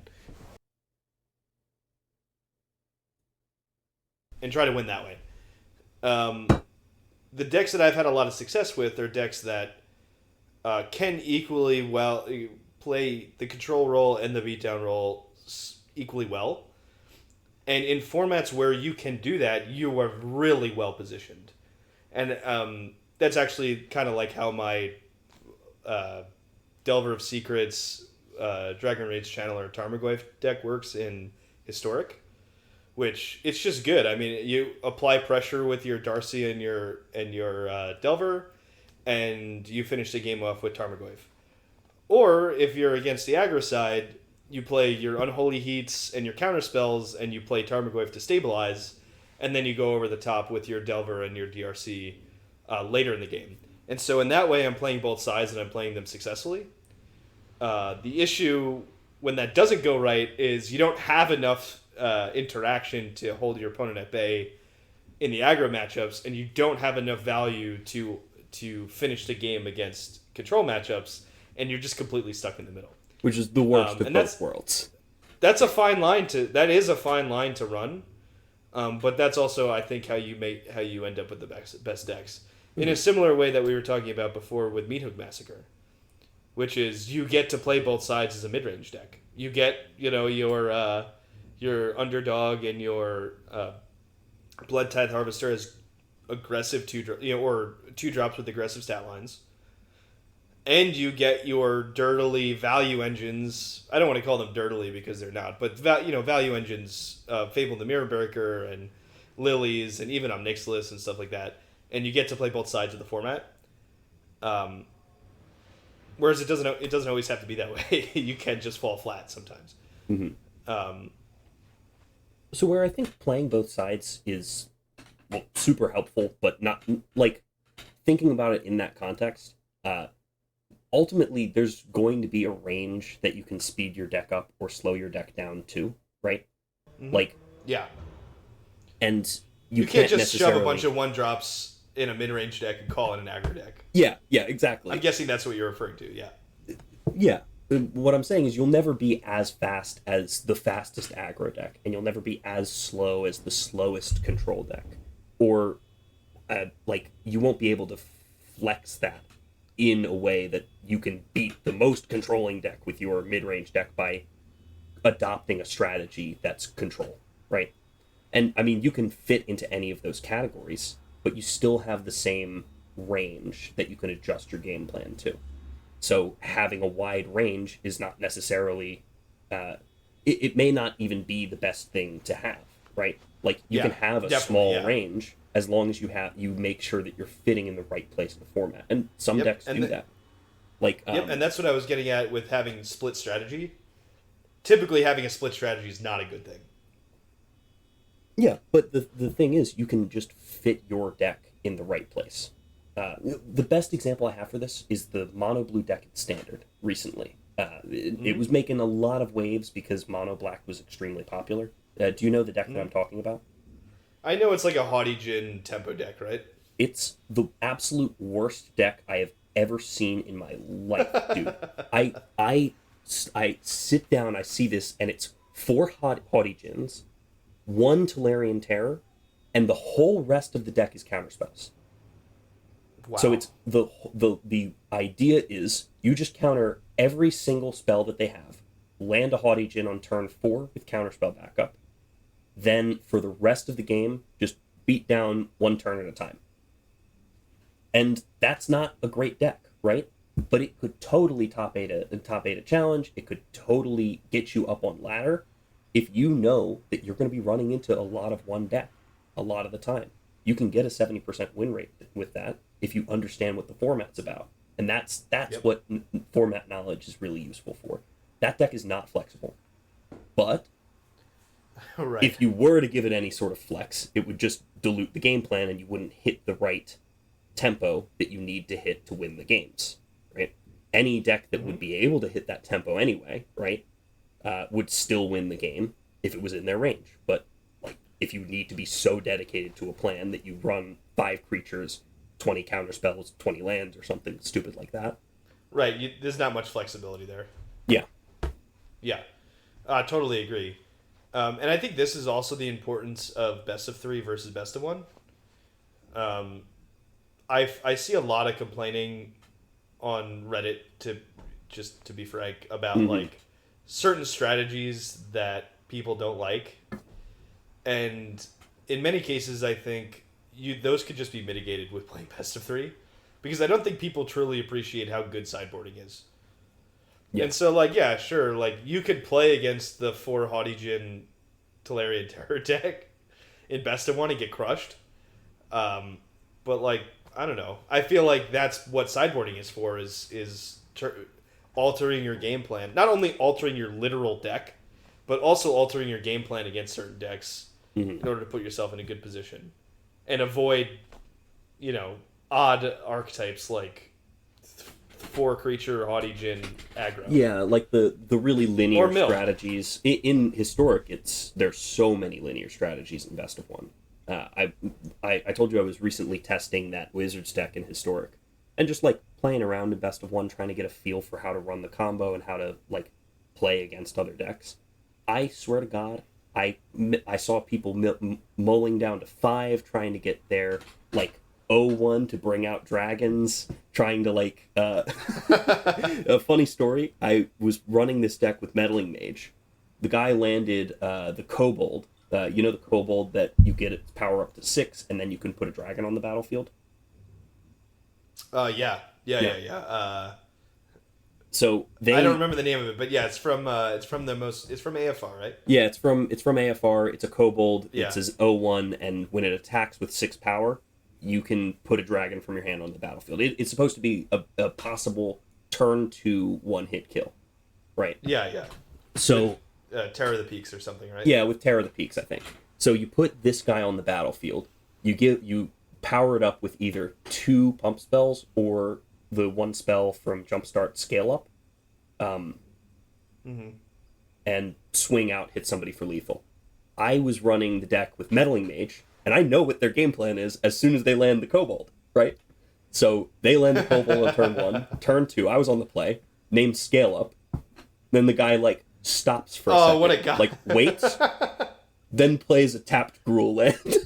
And try to win that way. The decks that I've had a lot of success with are decks that can equally well play the control role and the beatdown role equally well. And in formats where you can do that, you are really well positioned. And that's actually kind of like how my Delver of Secrets, Dragon Rage Channeler, Tarmogoyf deck works in Historic. Which, it's just good. I mean, you apply pressure with your Darcy and your Delver, and you finish the game off with Tarmogoyf. Or, if you're against the aggro side, you play your Unholy Heats and your counter spells, and you play Tarmogoyf to stabilize, and then you go over the top with your Delver and your DRC later in the game. And so in that way, I'm playing both sides, and I'm playing them successfully. The issue when that doesn't go right is you don't have enough interaction to hold your opponent at bay in the aggro matchups, and you don't have enough value to finish the game against control matchups, and you're just completely stuck in the middle. Which is the worst of both worlds. That is a fine line to run, but that's also, I think, how you end up with the best decks. Mm-hmm. In a similar way that we were talking about before with Meathook Massacre, which is you get to play both sides as a mid-range deck. You get your underdog and your Blood Tithe Harvester as aggressive two drops with aggressive stat lines. And you get your dirtily value engines. I don't want to call them dirtily because they're not, but value engines, Fable the Mirrorbreaker and Lilies and even Omnixilus and stuff like that. And you get to play both sides of the format. Whereas it doesn't always have to be that way. You can just fall flat sometimes. Mm-hmm. So where I think playing both sides is super helpful, but not like thinking about it in that context. Ultimately, there's going to be a range that you can speed your deck up or slow your deck down to, right? Mm-hmm. Like, yeah, and you can't just shove a bunch of 1-drops in a mid-range deck and call it an aggro deck. Yeah, exactly. I'm guessing that's what you're referring to. Yeah. What I'm saying is you'll never be as fast as the fastest aggro deck, and you'll never be as slow as the slowest control deck, or you won't be able to flex that in a way that you can beat the most controlling deck with your mid-range deck by adopting a strategy that's control, right? And I mean, you can fit into any of those categories, but you still have the same range that you can adjust your game plan to. So having a wide range is not necessarily, it may not even be the best thing to have, right? Like you can have a small range as long as you make sure that you're fitting in the right place in the format. And some decks do that. And that's what I was getting at with having split strategy. Typically having a split strategy is not a good thing. Yeah, but the thing is, you can just fit your deck in the right place. The best example I have for this is the mono blue deck at Standard recently. It was making a lot of waves because mono black was extremely popular. Do you know the deck that I'm talking about? I know it's like a Haughty Djinn tempo deck, right? It's the absolute worst deck I have ever seen in my life, dude. I sit down, I see this, and it's 4 Haughty Djinns, 1 Tolarian Terror, and the whole rest of the deck is counterspells. Wow. So it's the idea is you just counter every single spell that they have, land a Haughty Djinn on turn 4 with counterspell backup. Then for the rest of the game, just beat down 1 turn at a time. And that's not a great deck, right? But it could totally top eight a challenge. It could totally get you up on ladder if you know that you're going to be running into a lot of one deck a lot of the time. You can get a 70% win rate with that if you understand what the format's about. And that's what format knowledge is really useful for. That deck is not flexible. But right. if you were to give it any sort of flex, it would just dilute the game plan and you wouldn't hit the right tempo that you need to hit to win the games, right? Any deck that would be able to hit that tempo anyway, right, would still win the game if it was in their range. But like, if you need to be so dedicated to a plan that you run 5 creatures, 20 counterspells, 20 lands, or something stupid like that. Right, there's not much flexibility there. Yeah. Yeah, totally agree. And I think this is also the importance of best of 3 versus best of 1. I see a lot of complaining on Reddit, to be frank, about like certain strategies that people don't like, and in many cases I think those could just be mitigated with playing best of 3, because I don't think people truly appreciate how good sideboarding is. Yeah. And so like, yeah, sure, like you could play against the 4 Haughty Djinn Tolarian Terror deck in best of 1 and get crushed, but like, I don't know. I feel like that's what sideboarding is for, is altering your game plan. Not only altering your literal deck, but also altering your game plan against certain decks in order to put yourself in a good position. And avoid, odd archetypes like 4 creature Haughty Djinn aggro. Yeah, like the really linear strategies. In Historic, there's so many linear strategies in Best of 1. I told you I was recently testing that Wizards deck in Historic, and just like playing around in Best of 1, trying to get a feel for how to run the combo and how to like play against other decks. I swear to God, I saw people mulling down to 5, trying to get their like 0-1 to bring out dragons, trying to like a funny story. I was running this deck with Meddling Mage. The guy landed the Kobold. The Kobold that you get its power up to 6, and then you can put a dragon on the battlefield. Yeah. So I don't remember the name of it, but yeah, it's from AFR, right? Yeah, it's from AFR. It's a Kobold. Yeah. It says 0-1, and when it attacks with 6 power, you can put a dragon from your hand on the battlefield. It's supposed to be a possible turn 2 1-hit kill, right? Yeah. So. Terror of the Peaks or something, right? Yeah, with Terror of the Peaks, I think. So you put this guy on the battlefield. You power it up with either 2 pump spells or the 1 spell from Jumpstart Scale Up, and swing out, hit somebody for lethal. I was running the deck with Meddling Mage, and I know what their game plan is as soon as they land the Kobold, right? So they land the Kobold on turn 1. Turn 2, I was on the play, named Scale Up. Then the guy like stops for a second. Oh, what a guy. Like, waits, then plays a tapped Gruul land.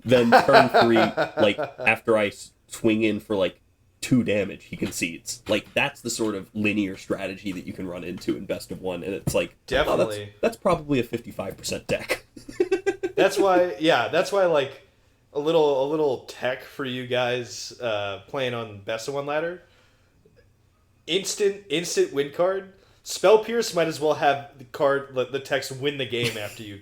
Then turn 3, like, after I swing in for, like, 2 damage, he concedes. Like, that's the sort of linear strategy that you can run into in Best of 1, and it's like, definitely. That's probably a 55% deck. That's why, like, a little tech for you guys playing on Best of 1 ladder. Instant win card. Spell Pierce might as well have the text "win the game" after you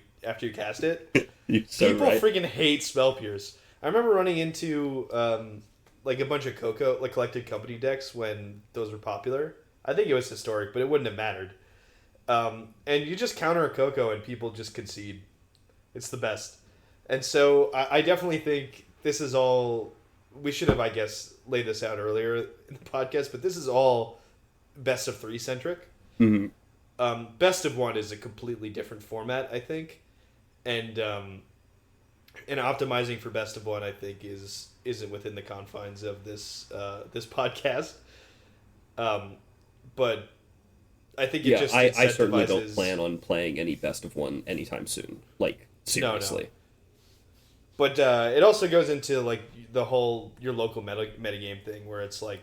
cast it. People freaking hate Spell Pierce. I remember running into like a bunch of collected company decks when those were popular. I think it was Historic, but it wouldn't have mattered. And you just counter a Coco and people just concede. It's the best. And so I definitely think this is all. We should have, I guess, laid this out earlier in the podcast, but this is all Best of 3 centric. Mm-hmm. Best of one is a completely different format, I think, and optimizing for best of one, I think, isn't within the confines of this podcast. But I think it just I incentivizes... certainly don't plan on playing any best of one anytime soon. Like, seriously. No. But it also goes into like the whole your local metagame thing, where it's like,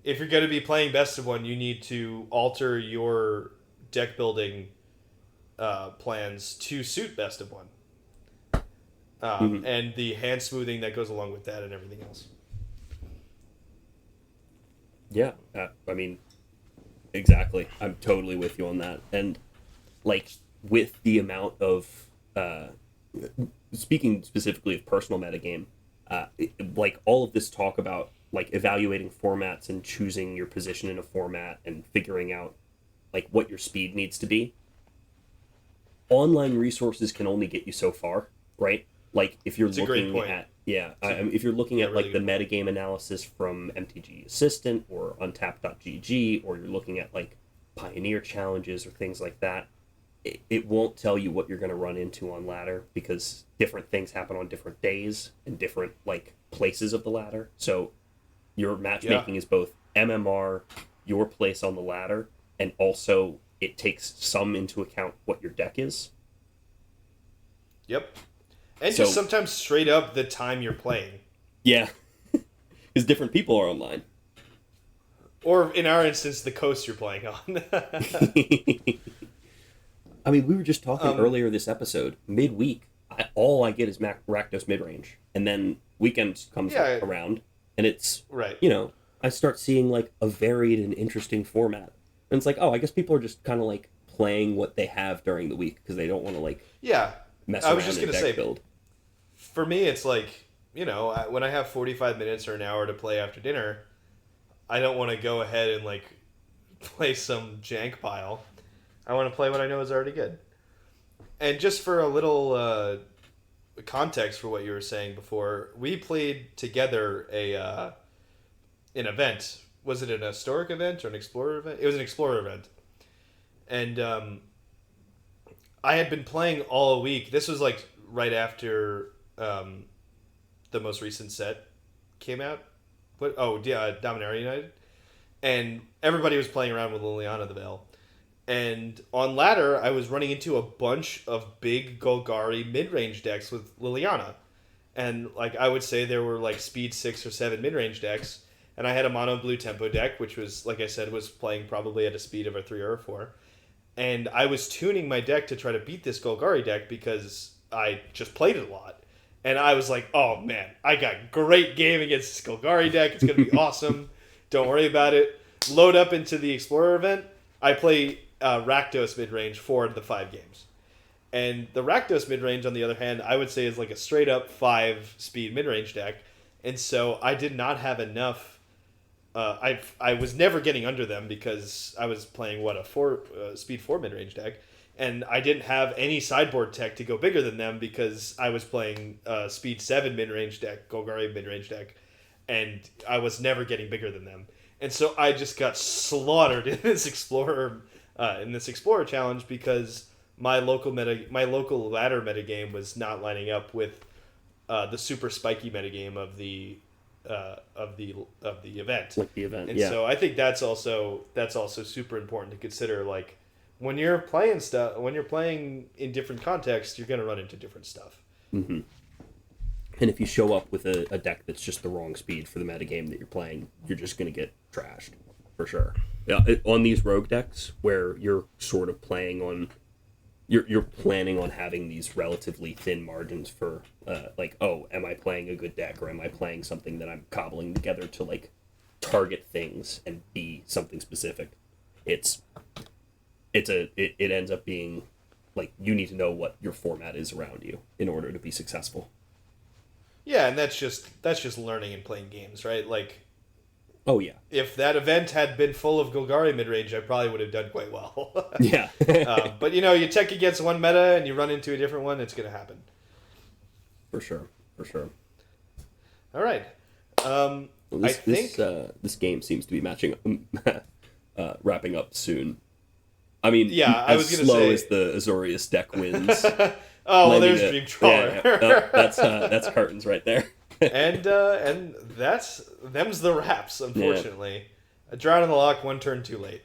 if you're going to be playing best of one, you need to alter your deck building plans to suit best of one, and the hand smoothing that goes along with that, and everything else. Yeah, I mean, exactly. I'm totally with you on that. And like with the amount of speaking specifically of personal metagame, like all of this talk about like evaluating formats and choosing your position in a format and figuring out like what your speed needs to be. Online resources can only get you so far, right? Like if you're looking at if you're looking at like the metagame analysis from MTG Assistant or Untap.gg, or you're looking at like Pioneer challenges or things like that, it won't tell you what you're going to run into on ladder, because different things happen on different days and different like places of the ladder. So your matchmaking is both MMR, your place on the ladder, and also it takes some into account what your deck is. Yep. And just sometimes straight up the time you're playing. Yeah. Because different people are online. Or in our instance, the coast you're playing on. I mean, we were just talking earlier this episode. Midweek, all I get is Rakdos midrange. And then weekends comes around, and it's, I start seeing like a varied and interesting format. And it's like, oh, I guess people are just kind of like playing what they have during the week because they don't want to like mess around and deck build. For me, it's like, when I have 45 minutes or an hour to play after dinner, I don't want to go ahead and like play some jank pile. I want to play what I know is already good. And just for a little context for what you were saying before, we played together an event. Was it an historic event or an explorer event? It was an explorer event. And I had been playing all week. This was like right after the most recent set came out. Dominaria United. And everybody was playing around with Liliana the Veil. And on ladder, I was running into a bunch of big Golgari mid-range decks with Liliana. And like I would say there were like speed 6 or 7 mid-range decks. And I had a mono blue tempo deck, which was, like I said, was playing probably at a speed of a 3 or a 4. And I was tuning my deck to try to beat this Golgari deck because I just played it a lot. And I was like, oh man, I got great game against this Golgari deck. It's going to be awesome. Don't worry about it. Load up into the Explorer event. I play Rakdos midrange 4 of the 5 games. And the Rakdos midrange, on the other hand, I would say is like a straight up 5 speed midrange deck. And so I did not have enough. I was never getting under them because I was playing speed 4 midrange deck, and I didn't have any sideboard tech to go bigger than them because I was playing speed 7 midrange deck, Golgari midrange deck, and I was never getting bigger than them. And so I just got slaughtered in this Explorer challenge because my local ladder metagame was not lining up with the super spiky metagame of the event. Like the event, and so I think that's also super important to consider. Like when you're playing in different contexts, you're going to run into different stuff. Mm-hmm. And if you show up with a deck that's just the wrong speed for the metagame that you're playing, you're just going to get trashed for sure. Yeah, on these rogue decks where you're sort of playing on. You're planning on having these relatively thin margins for am I playing a good deck, or am I playing something that I'm cobbling together to like target things and be something specific. It ends up being like you need to know what your format is around you in order to be successful. Yeah, and that's just learning and playing games, right? Like, oh yeah, if that event had been full of Golgari midrange, I probably would have done quite well. Yeah. But you tech against one meta and you run into a different one, it's going to happen. For sure. All right. This game seems to be wrapping up soon. I mean, Yeah, I was as gonna slow say- as the Azorius deck wins. Oh, well, landing there's it- Dream Trawler. that's curtains right there. and them's the wraps, unfortunately. A Drown in the Loch, one turn too late.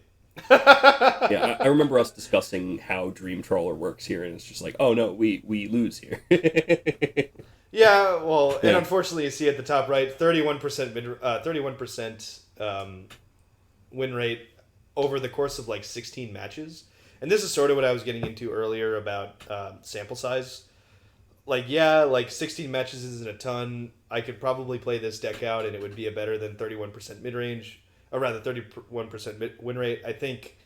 Yeah, I remember us discussing how Dream Trawler works here, and it's just like, oh no, we lose here. Yeah, well, and Yeah. unfortunately, you see at the top right, 31% win rate over the course of like 16 matches. And this is sort of what I was getting into earlier about sample size. Like, yeah, like 16 matches isn't a ton. I could probably play this deck out, and it would be a better than 31% mid range, or rather 31% win rate. I think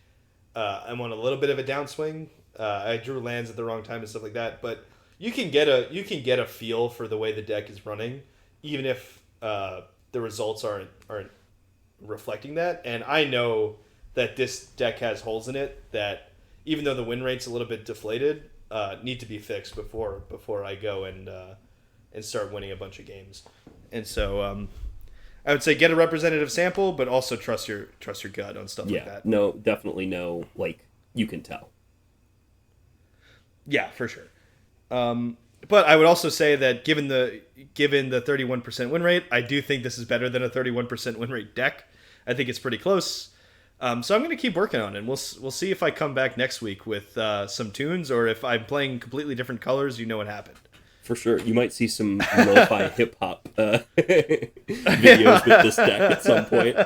I'm on a little bit of a downswing. I drew lands at the wrong time and stuff like that, but you can get a feel for the way the deck is running, even if the results aren't reflecting that. And I know that this deck has holes in it that, even though the win rate's a little bit deflated, need to be fixed before I go and start winning a bunch of games. And so I would say get a representative sample, but also trust your gut on stuff like that. No, definitely no. Like, you can tell. Yeah, for sure. But I would also say that given the 31% win rate, I do think this is better than a 31% win rate deck. I think it's pretty close. So I'm going to keep working on it. And we'll see if I come back next week with some tunes, or if I'm playing completely different colors. You know what happened. For sure. You might see some lo-fi hip-hop videos with this deck at some point.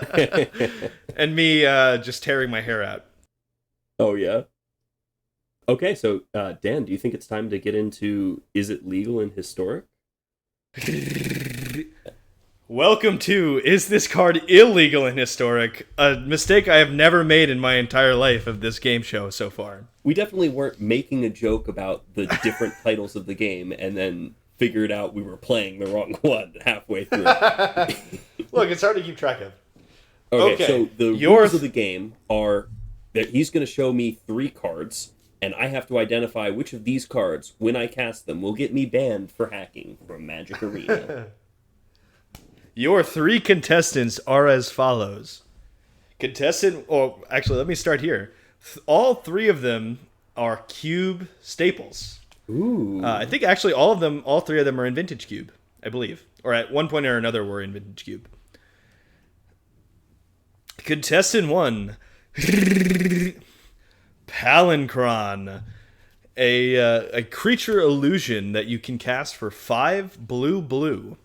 And me just tearing my hair out. Oh, yeah? Okay, so, Dan, do you think it's time to get into Is It Legal in Historic? Welcome to Is This Card Illegal in Historic? A mistake I have never made in my entire life of this game show so far. We definitely weren't making a joke about the different titles of the game and then figured out we were playing the wrong one halfway through. Look, it's hard to keep track of. Okay, so the Your rules of the game are that he's going to show me 3 cards, and I have to identify which of these cards, when I cast them, will get me banned for hacking from Magic Arena. Your 3 contestants are as follows. Actually, let me start here. All 3 of them are cube staples. Ooh. I think actually all 3 of them are in Vintage Cube, I believe. Or at one point or another were in Vintage Cube. Contestant 1. Palancron. A creature illusion that you can cast for 5 blue.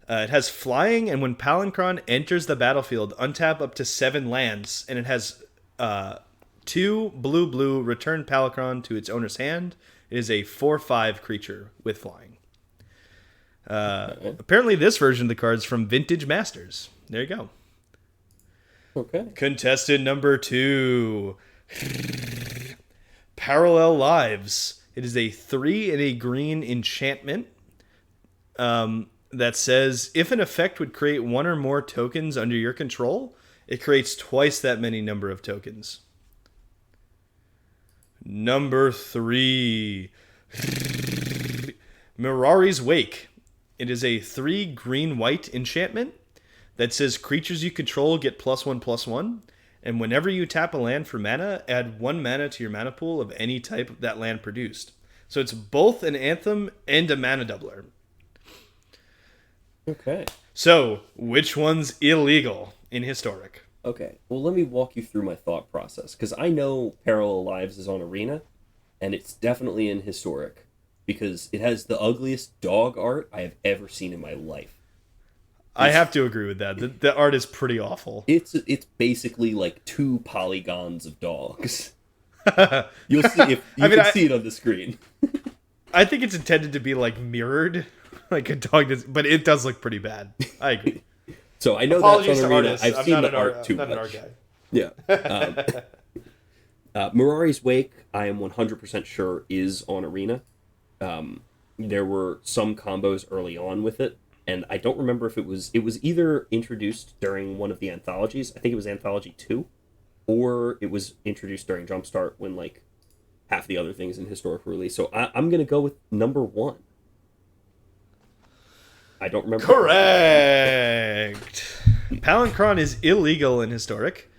It has flying, and when Palancron enters the battlefield, untap up to 7 lands, and it has 2 blue, return Palancron to its owner's hand. It is a 4/5 creature with flying. Apparently this version of the card's from Vintage Masters. There you go. Okay. Contestant number 2. Parallel Lives. It is a 3 and a green enchantment. That says, if an effect would create 1 or more tokens under your control, it creates twice that many number of tokens. Number 3. Mirari's Wake. It is a 3 green-white enchantment that says creatures you control get +1/+1, and whenever you tap a land for mana, add 1 mana to your mana pool of any type that land produced. So it's both an anthem and a mana doubler. Okay. So, which one's illegal in Historic? Okay. Well, let me walk you through my thought process, because I know Parallel Lives is on Arena, and it's definitely in Historic, because it has the ugliest dog art I have ever seen in my life. I have to agree with that. The art is pretty awful. It's basically like 2 polygons of dogs. You'll see if you can see it on the screen. I think it's intended to be like mirrored, like a dog does, but it does look pretty bad. I agree. So I know Apologies that's on to Arena. artists. I've I'm seen not the an art too I'm not much. an art guy. Yeah. Mirari's Wake, I am 100% sure is on Arena. There were some combos early on with it, and I don't remember if it was either introduced during one of the anthologies. I think it was Anthology 2, or it was introduced during Jumpstart when like half the other things in Historic were released. So I'm gonna go with number 1. I don't remember. Correct. Palancron is illegal in Historic.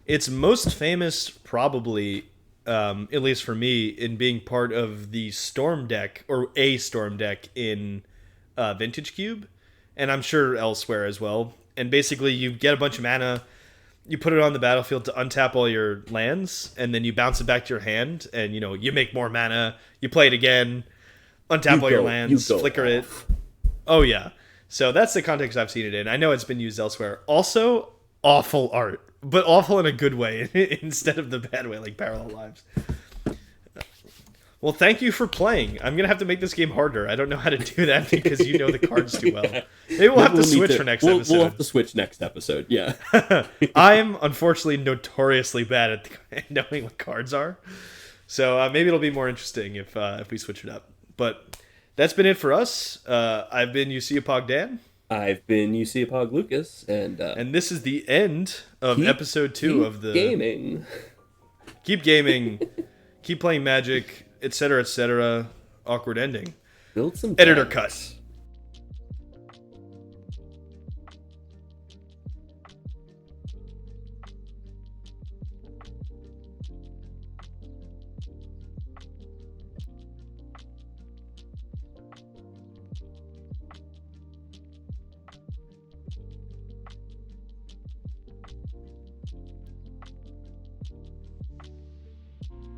It's most famous, probably, at least for me, in being part of the Storm deck, or a Storm deck in Vintage Cube, and I'm sure elsewhere as well. And basically, you get a bunch of mana, you put it on the battlefield to untap all your lands, and then you bounce it back to your hand, and you make more mana, you play it again, untap all your lands, flicker it. Oh, yeah. So that's the context I've seen it in. I know it's been used elsewhere. Also, awful art, but awful in a good way instead of the bad way, like Parallel Lives. Well, thank you for playing. I'm going to have to make this game harder. I don't know how to do that because you know the cards too well. Maybe we'll have to switch for next episode. We'll have to switch next episode, yeah. I'm unfortunately notoriously bad at knowing what cards are. So maybe it'll be more interesting if we switch it up. But that's been it for us. I've been UCA POG Dan. I've been UCA POG Lucas. And this is the end of episode 2 of the... gaming. Keep gaming. Keep playing Magic, etc., etc. Awkward ending. Build some Editor decks. cut.